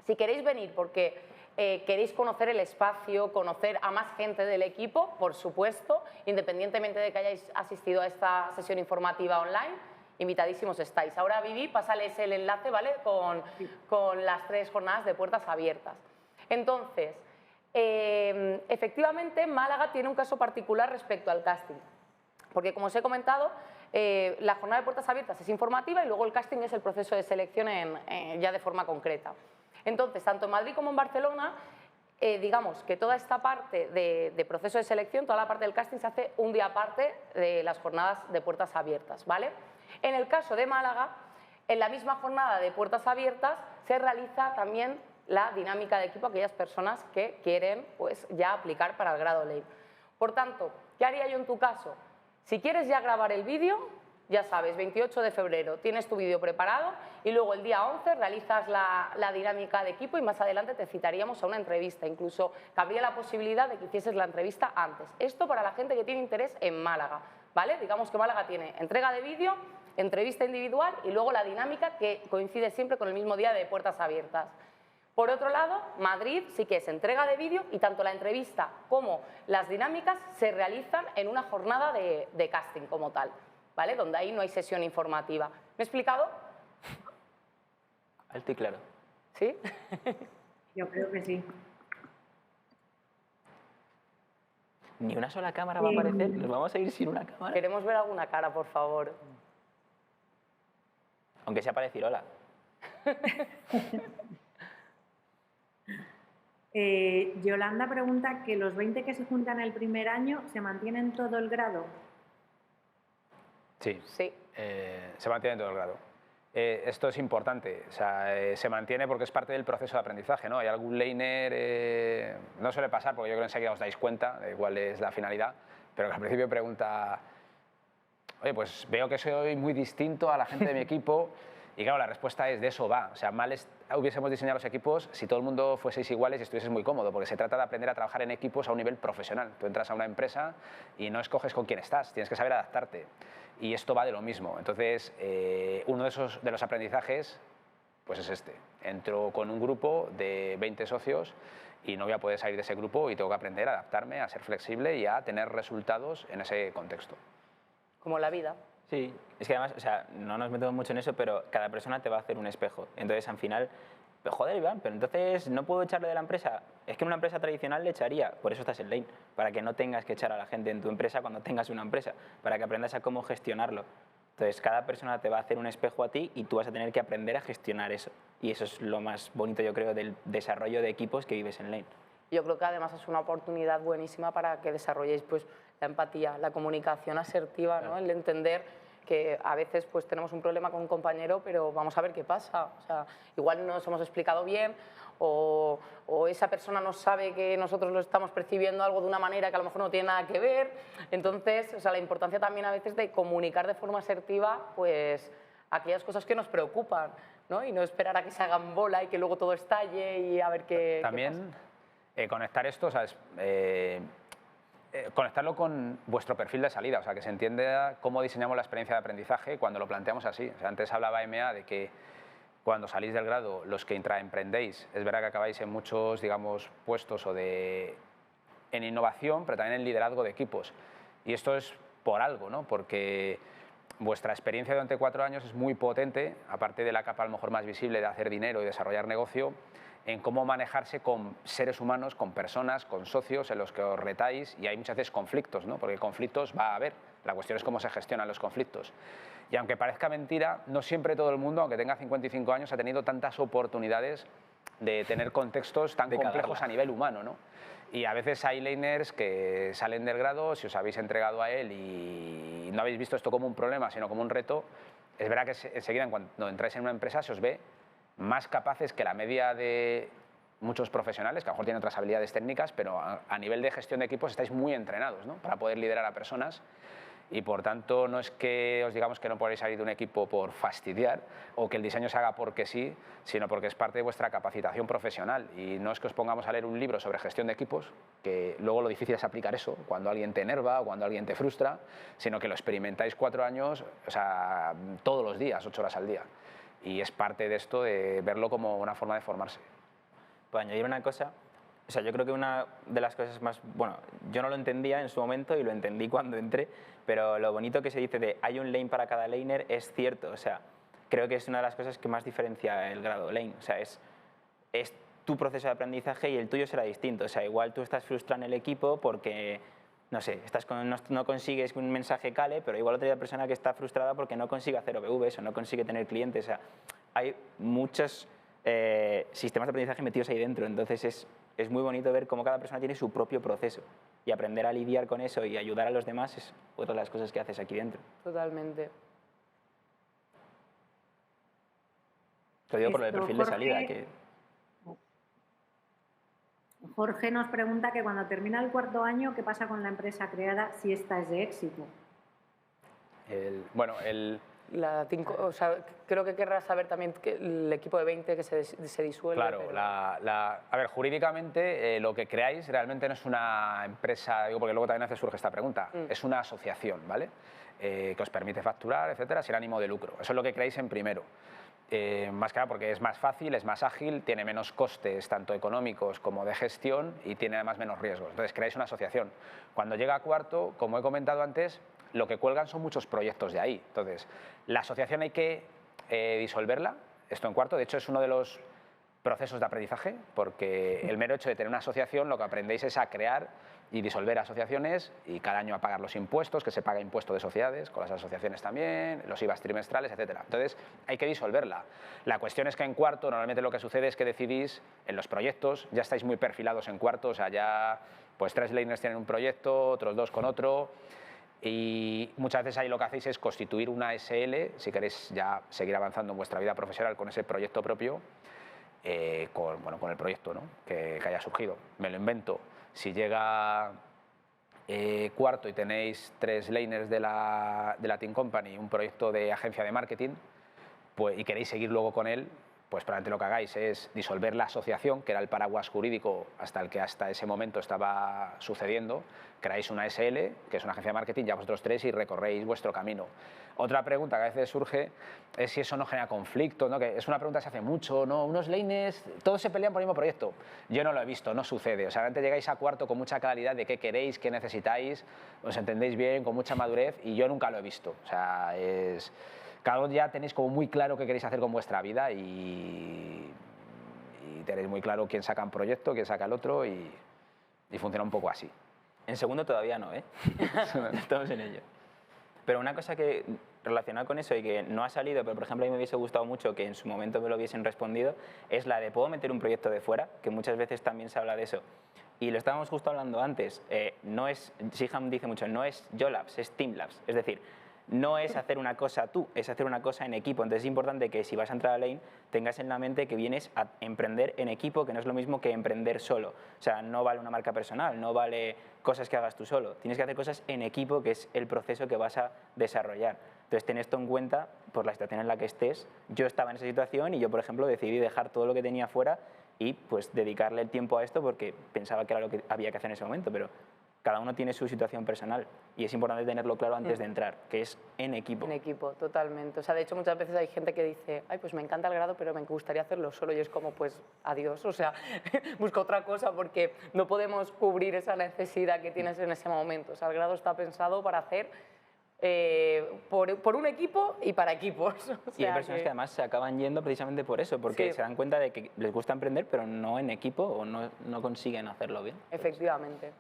A: Si queréis venir porque queréis conocer el espacio, conocer a más gente del equipo, por supuesto, independientemente de que hayáis asistido a esta sesión informativa online, invitadísimos estáis. Ahora, Vivi, pásales el enlace, ¿vale?, con las 3 jornadas de puertas abiertas. Entonces, efectivamente, Málaga tiene un caso particular respecto al casting, porque, como os he comentado, la jornada de puertas abiertas es informativa y luego el casting es el proceso de selección ya de forma concreta. Entonces, tanto en Madrid como en Barcelona, digamos que toda esta parte de proceso de selección, toda la parte del casting se hace un día aparte de las jornadas de puertas abiertas, ¿vale? En el caso de Málaga, en la misma jornada de puertas abiertas se realiza también la dinámica de equipo a aquellas personas que quieren pues, ya aplicar para el grado Lane. Por tanto, ¿qué haría yo en tu caso? Si quieres ya grabar el vídeo, ya sabes, 28 de febrero tienes tu vídeo preparado y luego el día 11 realizas la dinámica de equipo y más adelante te citaríamos a una entrevista. Incluso cabría la posibilidad de que hicieses la entrevista antes. Esto para la gente que tiene interés en Málaga, ¿vale? Digamos que Málaga tiene entrega de vídeo, entrevista individual y luego la dinámica que coincide siempre con el mismo día de puertas abiertas. Por otro lado, Madrid sí que es entrega de vídeo y tanto la entrevista como las dinámicas se realizan en una jornada de casting como tal, ¿vale? Donde ahí no hay sesión informativa. ¿Me he explicado?
B: Alto y claro.
A: ¿Sí?
D: Yo creo que sí.
B: Ni una sola cámara va a aparecer. Nos vamos a ir sin una cámara.
A: Queremos ver alguna cara, por favor.
B: Aunque sea para decir hola.
D: Yolanda pregunta que los 20 que se juntan el primer año, ¿se mantienen todo el grado?
C: Sí,
A: sí.
C: Se mantiene todo el grado. Esto es importante, o sea, se mantiene porque es parte del proceso de aprendizaje, ¿no? Hay algún laner, no suele pasar porque yo creo que enseguida os dais cuenta de cuál es la finalidad, pero que al principio pregunta, oye, pues veo que soy muy distinto a la gente de mi equipo. Y claro, la respuesta es de eso va. O sea, mal hubiésemos diseñado los equipos si todo el mundo fueseis iguales y estuvieses muy cómodo, porque se trata de aprender a trabajar en equipos a un nivel profesional. Tú entras a una empresa y no escoges con quién estás, tienes que saber adaptarte. Y esto va de lo mismo. Entonces, uno de los aprendizajes pues es este. Entro con un grupo de 20 socios y no voy a poder salir de ese grupo y tengo que aprender a adaptarme, a ser flexible y a tener resultados en ese contexto.
A: Como la vida.
B: Sí, es que además, o sea, no nos metemos mucho en eso, pero cada persona te va a hacer un espejo. Entonces, al final, joder, Iván, pero entonces no puedo echarle de la empresa. Es que en una empresa tradicional le echaría, por eso estás en Lane, para que no tengas que echar a la gente en tu empresa cuando tengas una empresa, para que aprendas a cómo gestionarlo. Entonces, cada persona te va a hacer un espejo a ti y tú vas a tener que aprender a gestionar eso. Y eso es lo más bonito, yo creo, del desarrollo de equipos que vives en Lane.
A: Yo creo que además es una oportunidad buenísima para que desarrolléis pues, la empatía, la comunicación asertiva, ¿no? El entender que a veces pues, tenemos un problema con un compañero, pero vamos a ver qué pasa. O sea, igual no nos hemos explicado bien o esa persona no sabe que nosotros lo estamos percibiendo algo de una manera que a lo mejor no tiene nada que ver. Entonces, o sea, la importancia también a veces de comunicar de forma asertiva pues, aquellas cosas que nos preocupan, ¿no? Y no esperar a que se hagan bola y que luego todo estalle y a ver qué
C: También
A: pasa.
C: Conectar esto, ¿sabes? Conectarlo con vuestro perfil de salida, o sea, que se entienda cómo diseñamos la experiencia de aprendizaje cuando lo planteamos así. O sea, antes hablaba EMEA de que cuando salís del grado, los que intraemprendéis, es verdad que acabáis en muchos, digamos, puestos en innovación, pero también en liderazgo de equipos. Y esto es por algo, ¿no? Porque vuestra experiencia durante 4 años es muy potente, aparte de la capa a lo mejor más visible de hacer dinero y desarrollar negocio, en cómo manejarse con seres humanos, con personas, con socios en los que os retáis y hay muchas veces conflictos, ¿no? Porque conflictos va a haber, la cuestión es cómo se gestionan los conflictos. Y aunque parezca mentira, no siempre todo el mundo, aunque tenga 55 años, ha tenido tantas oportunidades de tener contextos tan complejos a nivel humano, ¿no? Y a veces hay laners que salen del grado, si os habéis entregado a él y no habéis visto esto como un problema, sino como un reto, es verdad que enseguida cuando entráis en una empresa se os ve más capaces que la media de muchos profesionales, que a lo mejor tienen otras habilidades técnicas, pero a nivel de gestión de equipos estáis muy entrenados, ¿no? Para poder liderar a personas. Y por tanto no es que os digamos que no podéis salir de un equipo por fastidiar o que el diseño se haga porque sí, sino porque es parte de vuestra capacitación profesional. Y no es que os pongamos a leer un libro sobre gestión de equipos, que luego lo difícil es aplicar eso cuando alguien te enerva o cuando alguien te frustra, sino que lo experimentáis 4 años, o sea, todos los días, 8 horas al día. Y es parte de esto de verlo como una forma de formarse.
B: Para añadir una cosa, o sea, yo creo que una de las cosas más, bueno, yo no lo entendía en su momento y lo entendí cuando entré, pero lo bonito que se dice de hay un lane para cada laner es cierto, o sea, creo que es una de las cosas que más diferencia el grado lane, o sea, es tu proceso de aprendizaje y el tuyo será distinto, o sea, igual tú estás frustrado en el equipo porque, no sé, no consigues que un mensaje cale, pero igual otra persona que está frustrada porque no consigue hacer OVVs o no consigue tener clientes, o sea, hay muchos sistemas de aprendizaje metidos ahí dentro, entonces es muy bonito ver cómo cada persona tiene su propio proceso y aprender a lidiar con eso y ayudar a los demás es otra de las cosas que haces aquí dentro.
A: Totalmente.
B: Lo digo por el perfil de salida.
D: Jorge nos pregunta que cuando termina el 4.º año, ¿qué pasa con la empresa creada si esta es de éxito?
A: O sea, creo que querrás saber también que el equipo de 20 que se disuelve.
C: Claro,
A: pero...
C: a ver, jurídicamente lo que creáis realmente no es una empresa, digo porque luego también a veces surge esta pregunta, es una asociación, ¿vale? Que os permite facturar, etcétera, sin ánimo de lucro. Eso es lo que creáis en primero. Más que nada porque es más fácil, es más ágil, tiene menos costes tanto económicos como de gestión y tiene además menos riesgos. Entonces creáis una asociación. Cuando llega a 4.º, como he comentado antes, lo que cuelgan son muchos proyectos de ahí. Entonces, la asociación hay que disolverla, esto en 4.º, de hecho es uno de los procesos de aprendizaje, porque el mero hecho de tener una asociación lo que aprendéis es a crear y disolver asociaciones y cada año a pagar los impuestos, que se paga impuesto de sociedades, con las asociaciones también, los IVAs trimestrales, etc. Entonces, hay que disolverla. La cuestión es que en 4.º normalmente lo que sucede es que decidís en los proyectos, ya estáis muy perfilados en 4.º, o sea, ya pues 3 laners tienen un proyecto, otros 2 con otro, y muchas veces ahí lo que hacéis es constituir una SL, si queréis ya seguir avanzando en vuestra vida profesional con ese proyecto propio, con el proyecto, ¿no? que haya surgido. Me lo invento. Si llega 4.º y tenéis 3 laners de la Team Company, un proyecto de agencia de marketing, pues, y queréis seguir luego con él, pues probablemente lo que hagáis es disolver la asociación, que era el paraguas jurídico hasta el que hasta ese momento estaba sucediendo, creáis una SL, que es una agencia de marketing, ya vosotros 3 y recorréis vuestro camino. Otra pregunta que a veces surge es si eso no genera conflicto, ¿no? Que es una pregunta que se hace mucho, ¿no? Unos laners, todos se pelean por el mismo proyecto. Yo no lo he visto, no sucede. O sea, antes llegáis a 4.º con mucha claridad de qué queréis, qué necesitáis, os entendéis bien, con mucha madurez, y yo nunca lo he visto. O sea, cada uno ya tenéis como muy claro qué queréis hacer con vuestra vida y tenéis muy claro quién saca un proyecto, quién saca el otro y funciona un poco así.
B: En segundo todavía no, ¿eh? Estamos en ello. Pero una cosa que relacionado con eso y que no ha salido, pero por ejemplo a mí me hubiese gustado mucho que en su momento me lo hubiesen respondido, es la de ¿puedo meter un proyecto de fuera? Que muchas veces también se habla de eso. Y lo estábamos justo hablando antes, no es, Siham dice mucho, no es YoLabs, es TeamLabs. Es decir, no es hacer una cosa tú, es hacer una cosa en equipo. Entonces es importante que si vas a entrar a Lane tengas en la mente que vienes a emprender en equipo, que no es lo mismo que emprender solo. O sea, no vale una marca personal, no vale cosas que hagas tú solo. Tienes que hacer cosas en equipo, que es el proceso que vas a desarrollar. Entonces ten esto en cuenta por la situación en la que estés. Yo estaba en esa situación y yo, por ejemplo, decidí dejar todo lo que tenía fuera y pues dedicarle el tiempo a esto porque pensaba que era lo que había que hacer en ese momento, pero cada uno tiene su situación personal y es importante tenerlo claro antes de entrar, que es en equipo.
A: En equipo, totalmente. O sea, de hecho, muchas veces hay gente que dice, ay, pues me encanta el grado, pero me gustaría hacerlo solo. Y es como, pues, adiós. O sea, busca otra cosa porque no podemos cubrir esa necesidad que tienes en ese momento. O sea, el grado está pensado para hacer por un equipo y para equipos. O sea,
B: y hay personas que además se acaban yendo precisamente por eso, porque se dan cuenta de que les gusta emprender, pero no en equipo o no consiguen hacerlo bien.
A: Efectivamente.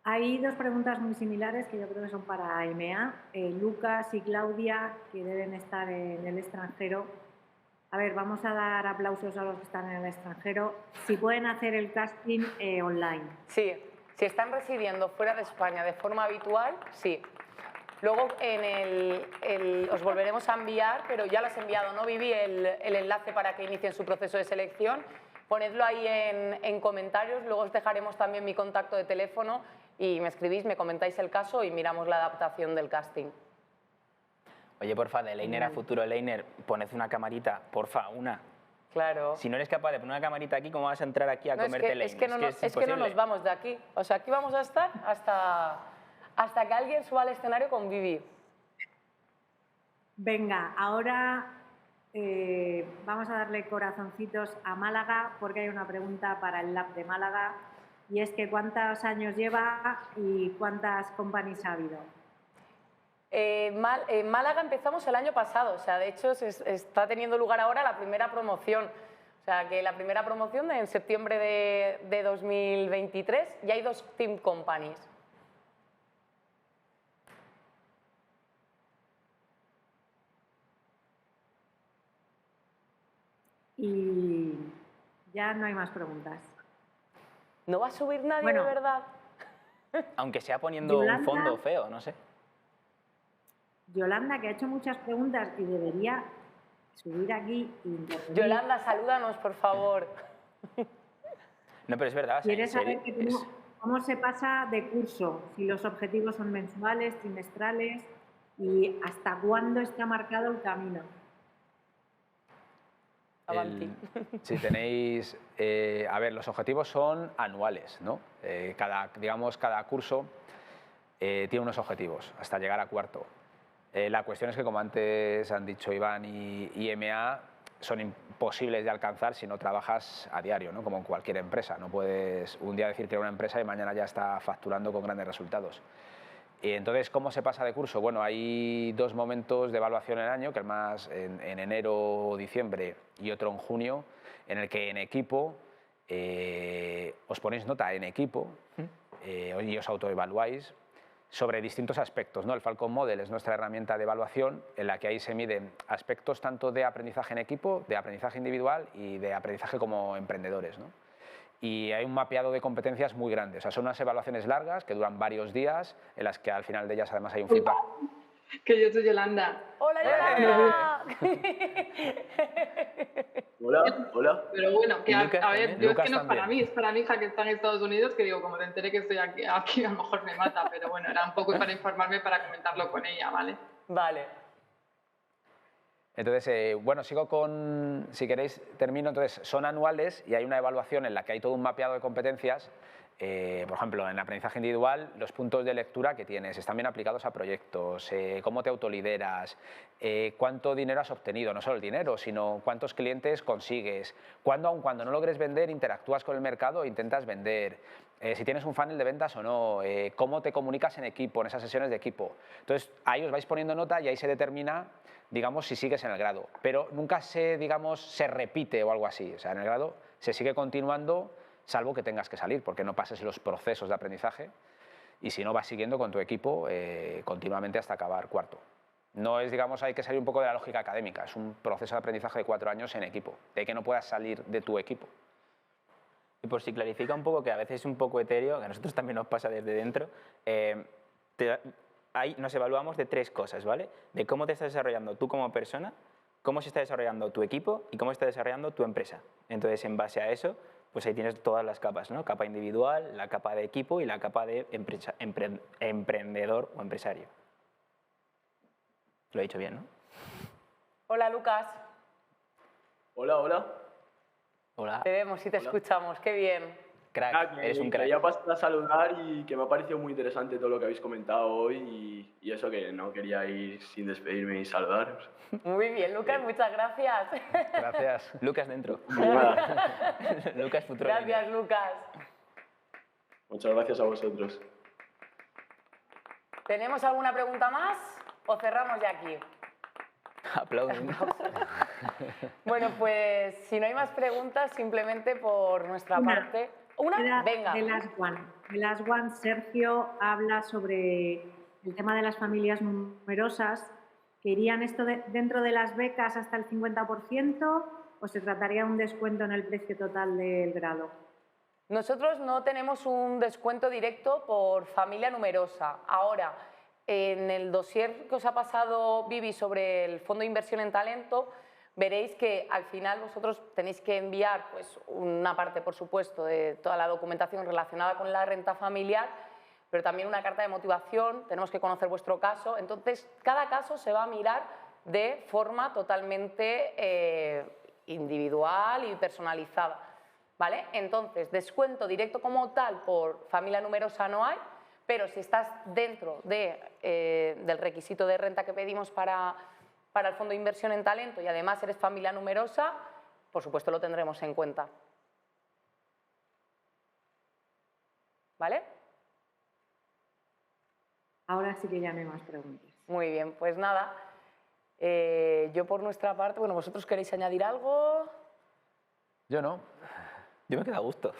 D: Hay dos preguntas muy similares que yo creo que son para EMEA. Lucas y Claudia, que deben estar en el extranjero. A ver, vamos a dar aplausos a los que están en el extranjero. Si pueden hacer el casting online.
A: Sí, si están residiendo fuera de España de forma habitual, sí. Luego os volveremos a enviar, pero ya lo has enviado, ¿no, Vivi? El enlace para que inicien su proceso de selección. Ponedlo ahí en comentarios, luego os dejaremos también mi contacto de teléfono y me escribís, me comentáis el caso y miramos la adaptación del casting.
B: Oye, porfa, de Laner a futuro Laner, poned una camarita, porfa, una.
A: Claro.
B: Si no eres capaz de poner una camarita aquí, ¿cómo vas a entrar aquí a comerte Laner?
A: Es que no nos vamos de aquí. O sea, aquí vamos a estar hasta que alguien suba al escenario con Vivi.
D: Venga, ahora vamos a darle corazoncitos a Málaga porque hay una pregunta para el Lab de Málaga y es que ¿cuántos años lleva y cuántas companies ha habido?
A: En Málaga empezamos el año pasado, o sea, de hecho está teniendo lugar ahora la primera promoción. O sea, que la primera promoción en septiembre de 2023 y hay 2 team companies.
D: Y ya no hay más preguntas.
A: ¿No va a subir nadie
D: Bueno,
A: de verdad?
B: Aunque sea poniendo un fondo feo, no sé.
D: Yolanda, que ha hecho muchas preguntas y debería subir aquí.
A: Yolanda, salúdanos, por favor.
B: No, pero es verdad.
D: ¿Quieres saber cómo se pasa de curso? Si los objetivos son mensuales, trimestrales y hasta cuándo está marcado el camino.
C: Si tenéis, a ver, los objetivos son anuales, ¿no? Cada curso tiene unos objetivos hasta llegar a cuarto. La cuestión es que, como antes han dicho Iván y EMEA, son imposibles de alcanzar si no trabajas a diario, ¿no? Como en cualquier empresa. No puedes un día decir que era una empresa y mañana ya está facturando con grandes resultados. Y entonces, ¿cómo se pasa de curso? Bueno, hay 2 momentos de evaluación en el año, que es más en enero o diciembre y otro en junio, en el que en equipo os ponéis nota en equipo y os autoevaluáis sobre distintos aspectos, ¿no? El Falcon Model es nuestra herramienta de evaluación en la que ahí se miden aspectos tanto de aprendizaje en equipo, de aprendizaje individual y de aprendizaje como emprendedores, ¿no? Y hay un mapeado de competencias muy grande. O sea, son unas evaluaciones largas que duran varios días, en las que al final de ellas además hay un feedback.
F: Que yo soy Yolanda.
A: ¡Hola, Yolanda!
G: Hola, hola.
F: Pero bueno, que a ver, yo es que no es para mí, es para mi hija que está en Estados Unidos, que digo, como te enteré que estoy aquí a lo mejor me mata, pero bueno, era un poco para informarme, para comentarlo con ella, ¿vale?
A: Vale.
C: Entonces, bueno, sigo con, si queréis, termino. Entonces, son anuales y hay una evaluación en la que hay todo un mapeado de competencias. Por ejemplo, en aprendizaje individual, los puntos de lectura que tienes están bien aplicados a proyectos, cómo te autolideras, cuánto dinero has obtenido, no solo el dinero, sino cuántos clientes consigues, aun cuando no logres vender, interactúas con el mercado e intentas vender, si tienes un funnel de ventas o no, cómo te comunicas en equipo, en esas sesiones de equipo. Entonces, ahí os vais poniendo nota y ahí se determina, digamos, si sigues en el grado. Pero nunca se repite o algo así. O sea, en el grado se sigue continuando, salvo que tengas que salir, porque no pases los procesos de aprendizaje. y si no, vas siguiendo con tu equipo continuamente hasta acabar cuarto. No es, digamos, hay que salir un poco de la lógica académica, es un proceso de aprendizaje de 4 años en equipo, de que no puedas salir de tu equipo.
B: Y por si clarifica un poco, que a veces es un poco etéreo, que a nosotros también nos pasa desde dentro, nos evaluamos de 3 cosas, ¿vale? De cómo te estás desarrollando tú como persona, cómo se está desarrollando tu equipo y cómo está desarrollando tu empresa. Entonces, en base a eso, pues ahí tienes todas las capas, ¿no? Capa individual, la capa de equipo y la capa de emprendedor o empresario. Lo he dicho bien, ¿no?
A: Hola, Lucas.
G: Hola, hola.
B: Hola.
A: Te vemos y te escuchamos, qué bien.
B: Crack, eres un crack.
G: Quería pasar a saludar y que me ha parecido muy interesante todo lo que habéis comentado hoy y eso que no quería ir sin despedirme y saludar.
A: Muy bien, Lucas, muchas gracias.
C: Gracias.
B: Lucas dentro. Lucas futuro.
A: Gracias, Lucas.
G: Muchas gracias a vosotros.
A: ¿Tenemos alguna pregunta más o cerramos ya aquí?
B: Aplauden.
A: Bueno, pues si no hay más preguntas, simplemente por nuestra parte. ¿Una? Venga.
D: De Last One, Sergio habla sobre el tema de las familias numerosas. ¿Que irían esto dentro de las becas hasta el 50% o se trataría de un descuento en el precio total del grado?
A: Nosotros no tenemos un descuento directo por familia numerosa. Ahora, en el dossier que os ha pasado Vivi sobre el Fondo de Inversión en Talento, veréis que al final vosotros tenéis que enviar pues, una parte, por supuesto, de toda la documentación relacionada con la renta familiar, pero también una carta de motivación, tenemos que conocer vuestro caso. Entonces, cada caso se va a mirar de forma totalmente individual y personalizada, ¿vale? Entonces, descuento directo como tal por familia numerosa no hay, pero si estás dentro del requisito de renta que pedimos para el Fondo de Inversión en Talento y además eres familia numerosa, por supuesto lo tendremos en cuenta. ¿Vale?
D: Ahora sí que ya no hay más preguntas.
A: Muy bien, pues nada. Yo por nuestra parte, bueno, ¿vosotros queréis añadir algo?
C: Yo no.
B: Yo me quedo a gusto.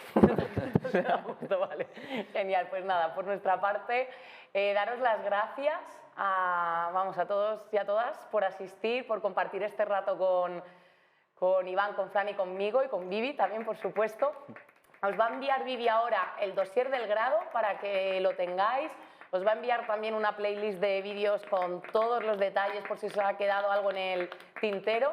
A: Vale. Genial, pues nada, por nuestra parte, daros las gracias a todos y a todas por asistir, por compartir este rato con Iván, con Fran y conmigo y con Vivi también, por supuesto. Os va a enviar Vivi ahora el dossier del grado para que lo tengáis. Os va a enviar también una playlist de vídeos con todos los detalles por si os ha quedado algo en el tintero.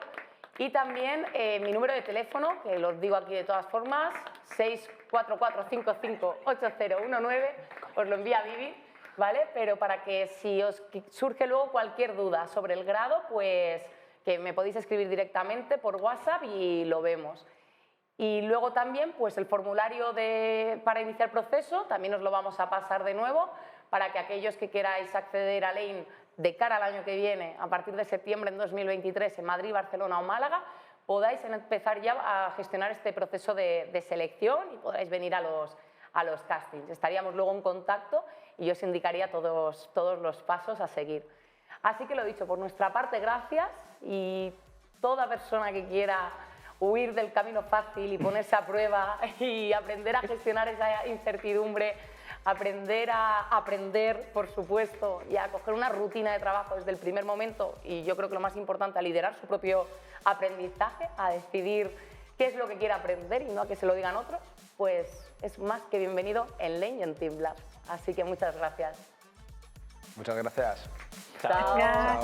A: Y también mi número de teléfono, que los digo aquí de todas formas, 644558019, os lo envía Vivi, ¿vale? Pero para que si os surge luego cualquier duda sobre el grado, pues que me podéis escribir directamente por WhatsApp y lo vemos. Y luego también pues el formulario para iniciar proceso, también os lo vamos a pasar de nuevo, para que aquellos que queráis acceder a Lane de cara al año que viene, a partir de septiembre en 2023, en Madrid, Barcelona o Málaga, podáis empezar ya a gestionar este proceso de selección y podráis venir a los castings. Estaríamos luego en contacto y os indicaría todos los pasos a seguir. Así que lo dicho, por nuestra parte, gracias, y toda persona que quiera huir del camino fácil y ponerse a prueba y aprender a gestionar esa incertidumbre, aprender, por supuesto, y a coger una rutina de trabajo desde el primer momento, y yo creo que lo más importante, a liderar su propio aprendizaje, a decidir qué es lo que quiere aprender y no a que se lo digan otros, pues es más que bienvenido en Lane y en Teamlab. Así que muchas gracias.
C: Muchas gracias.
B: Chao.
A: Chao.
C: Chao.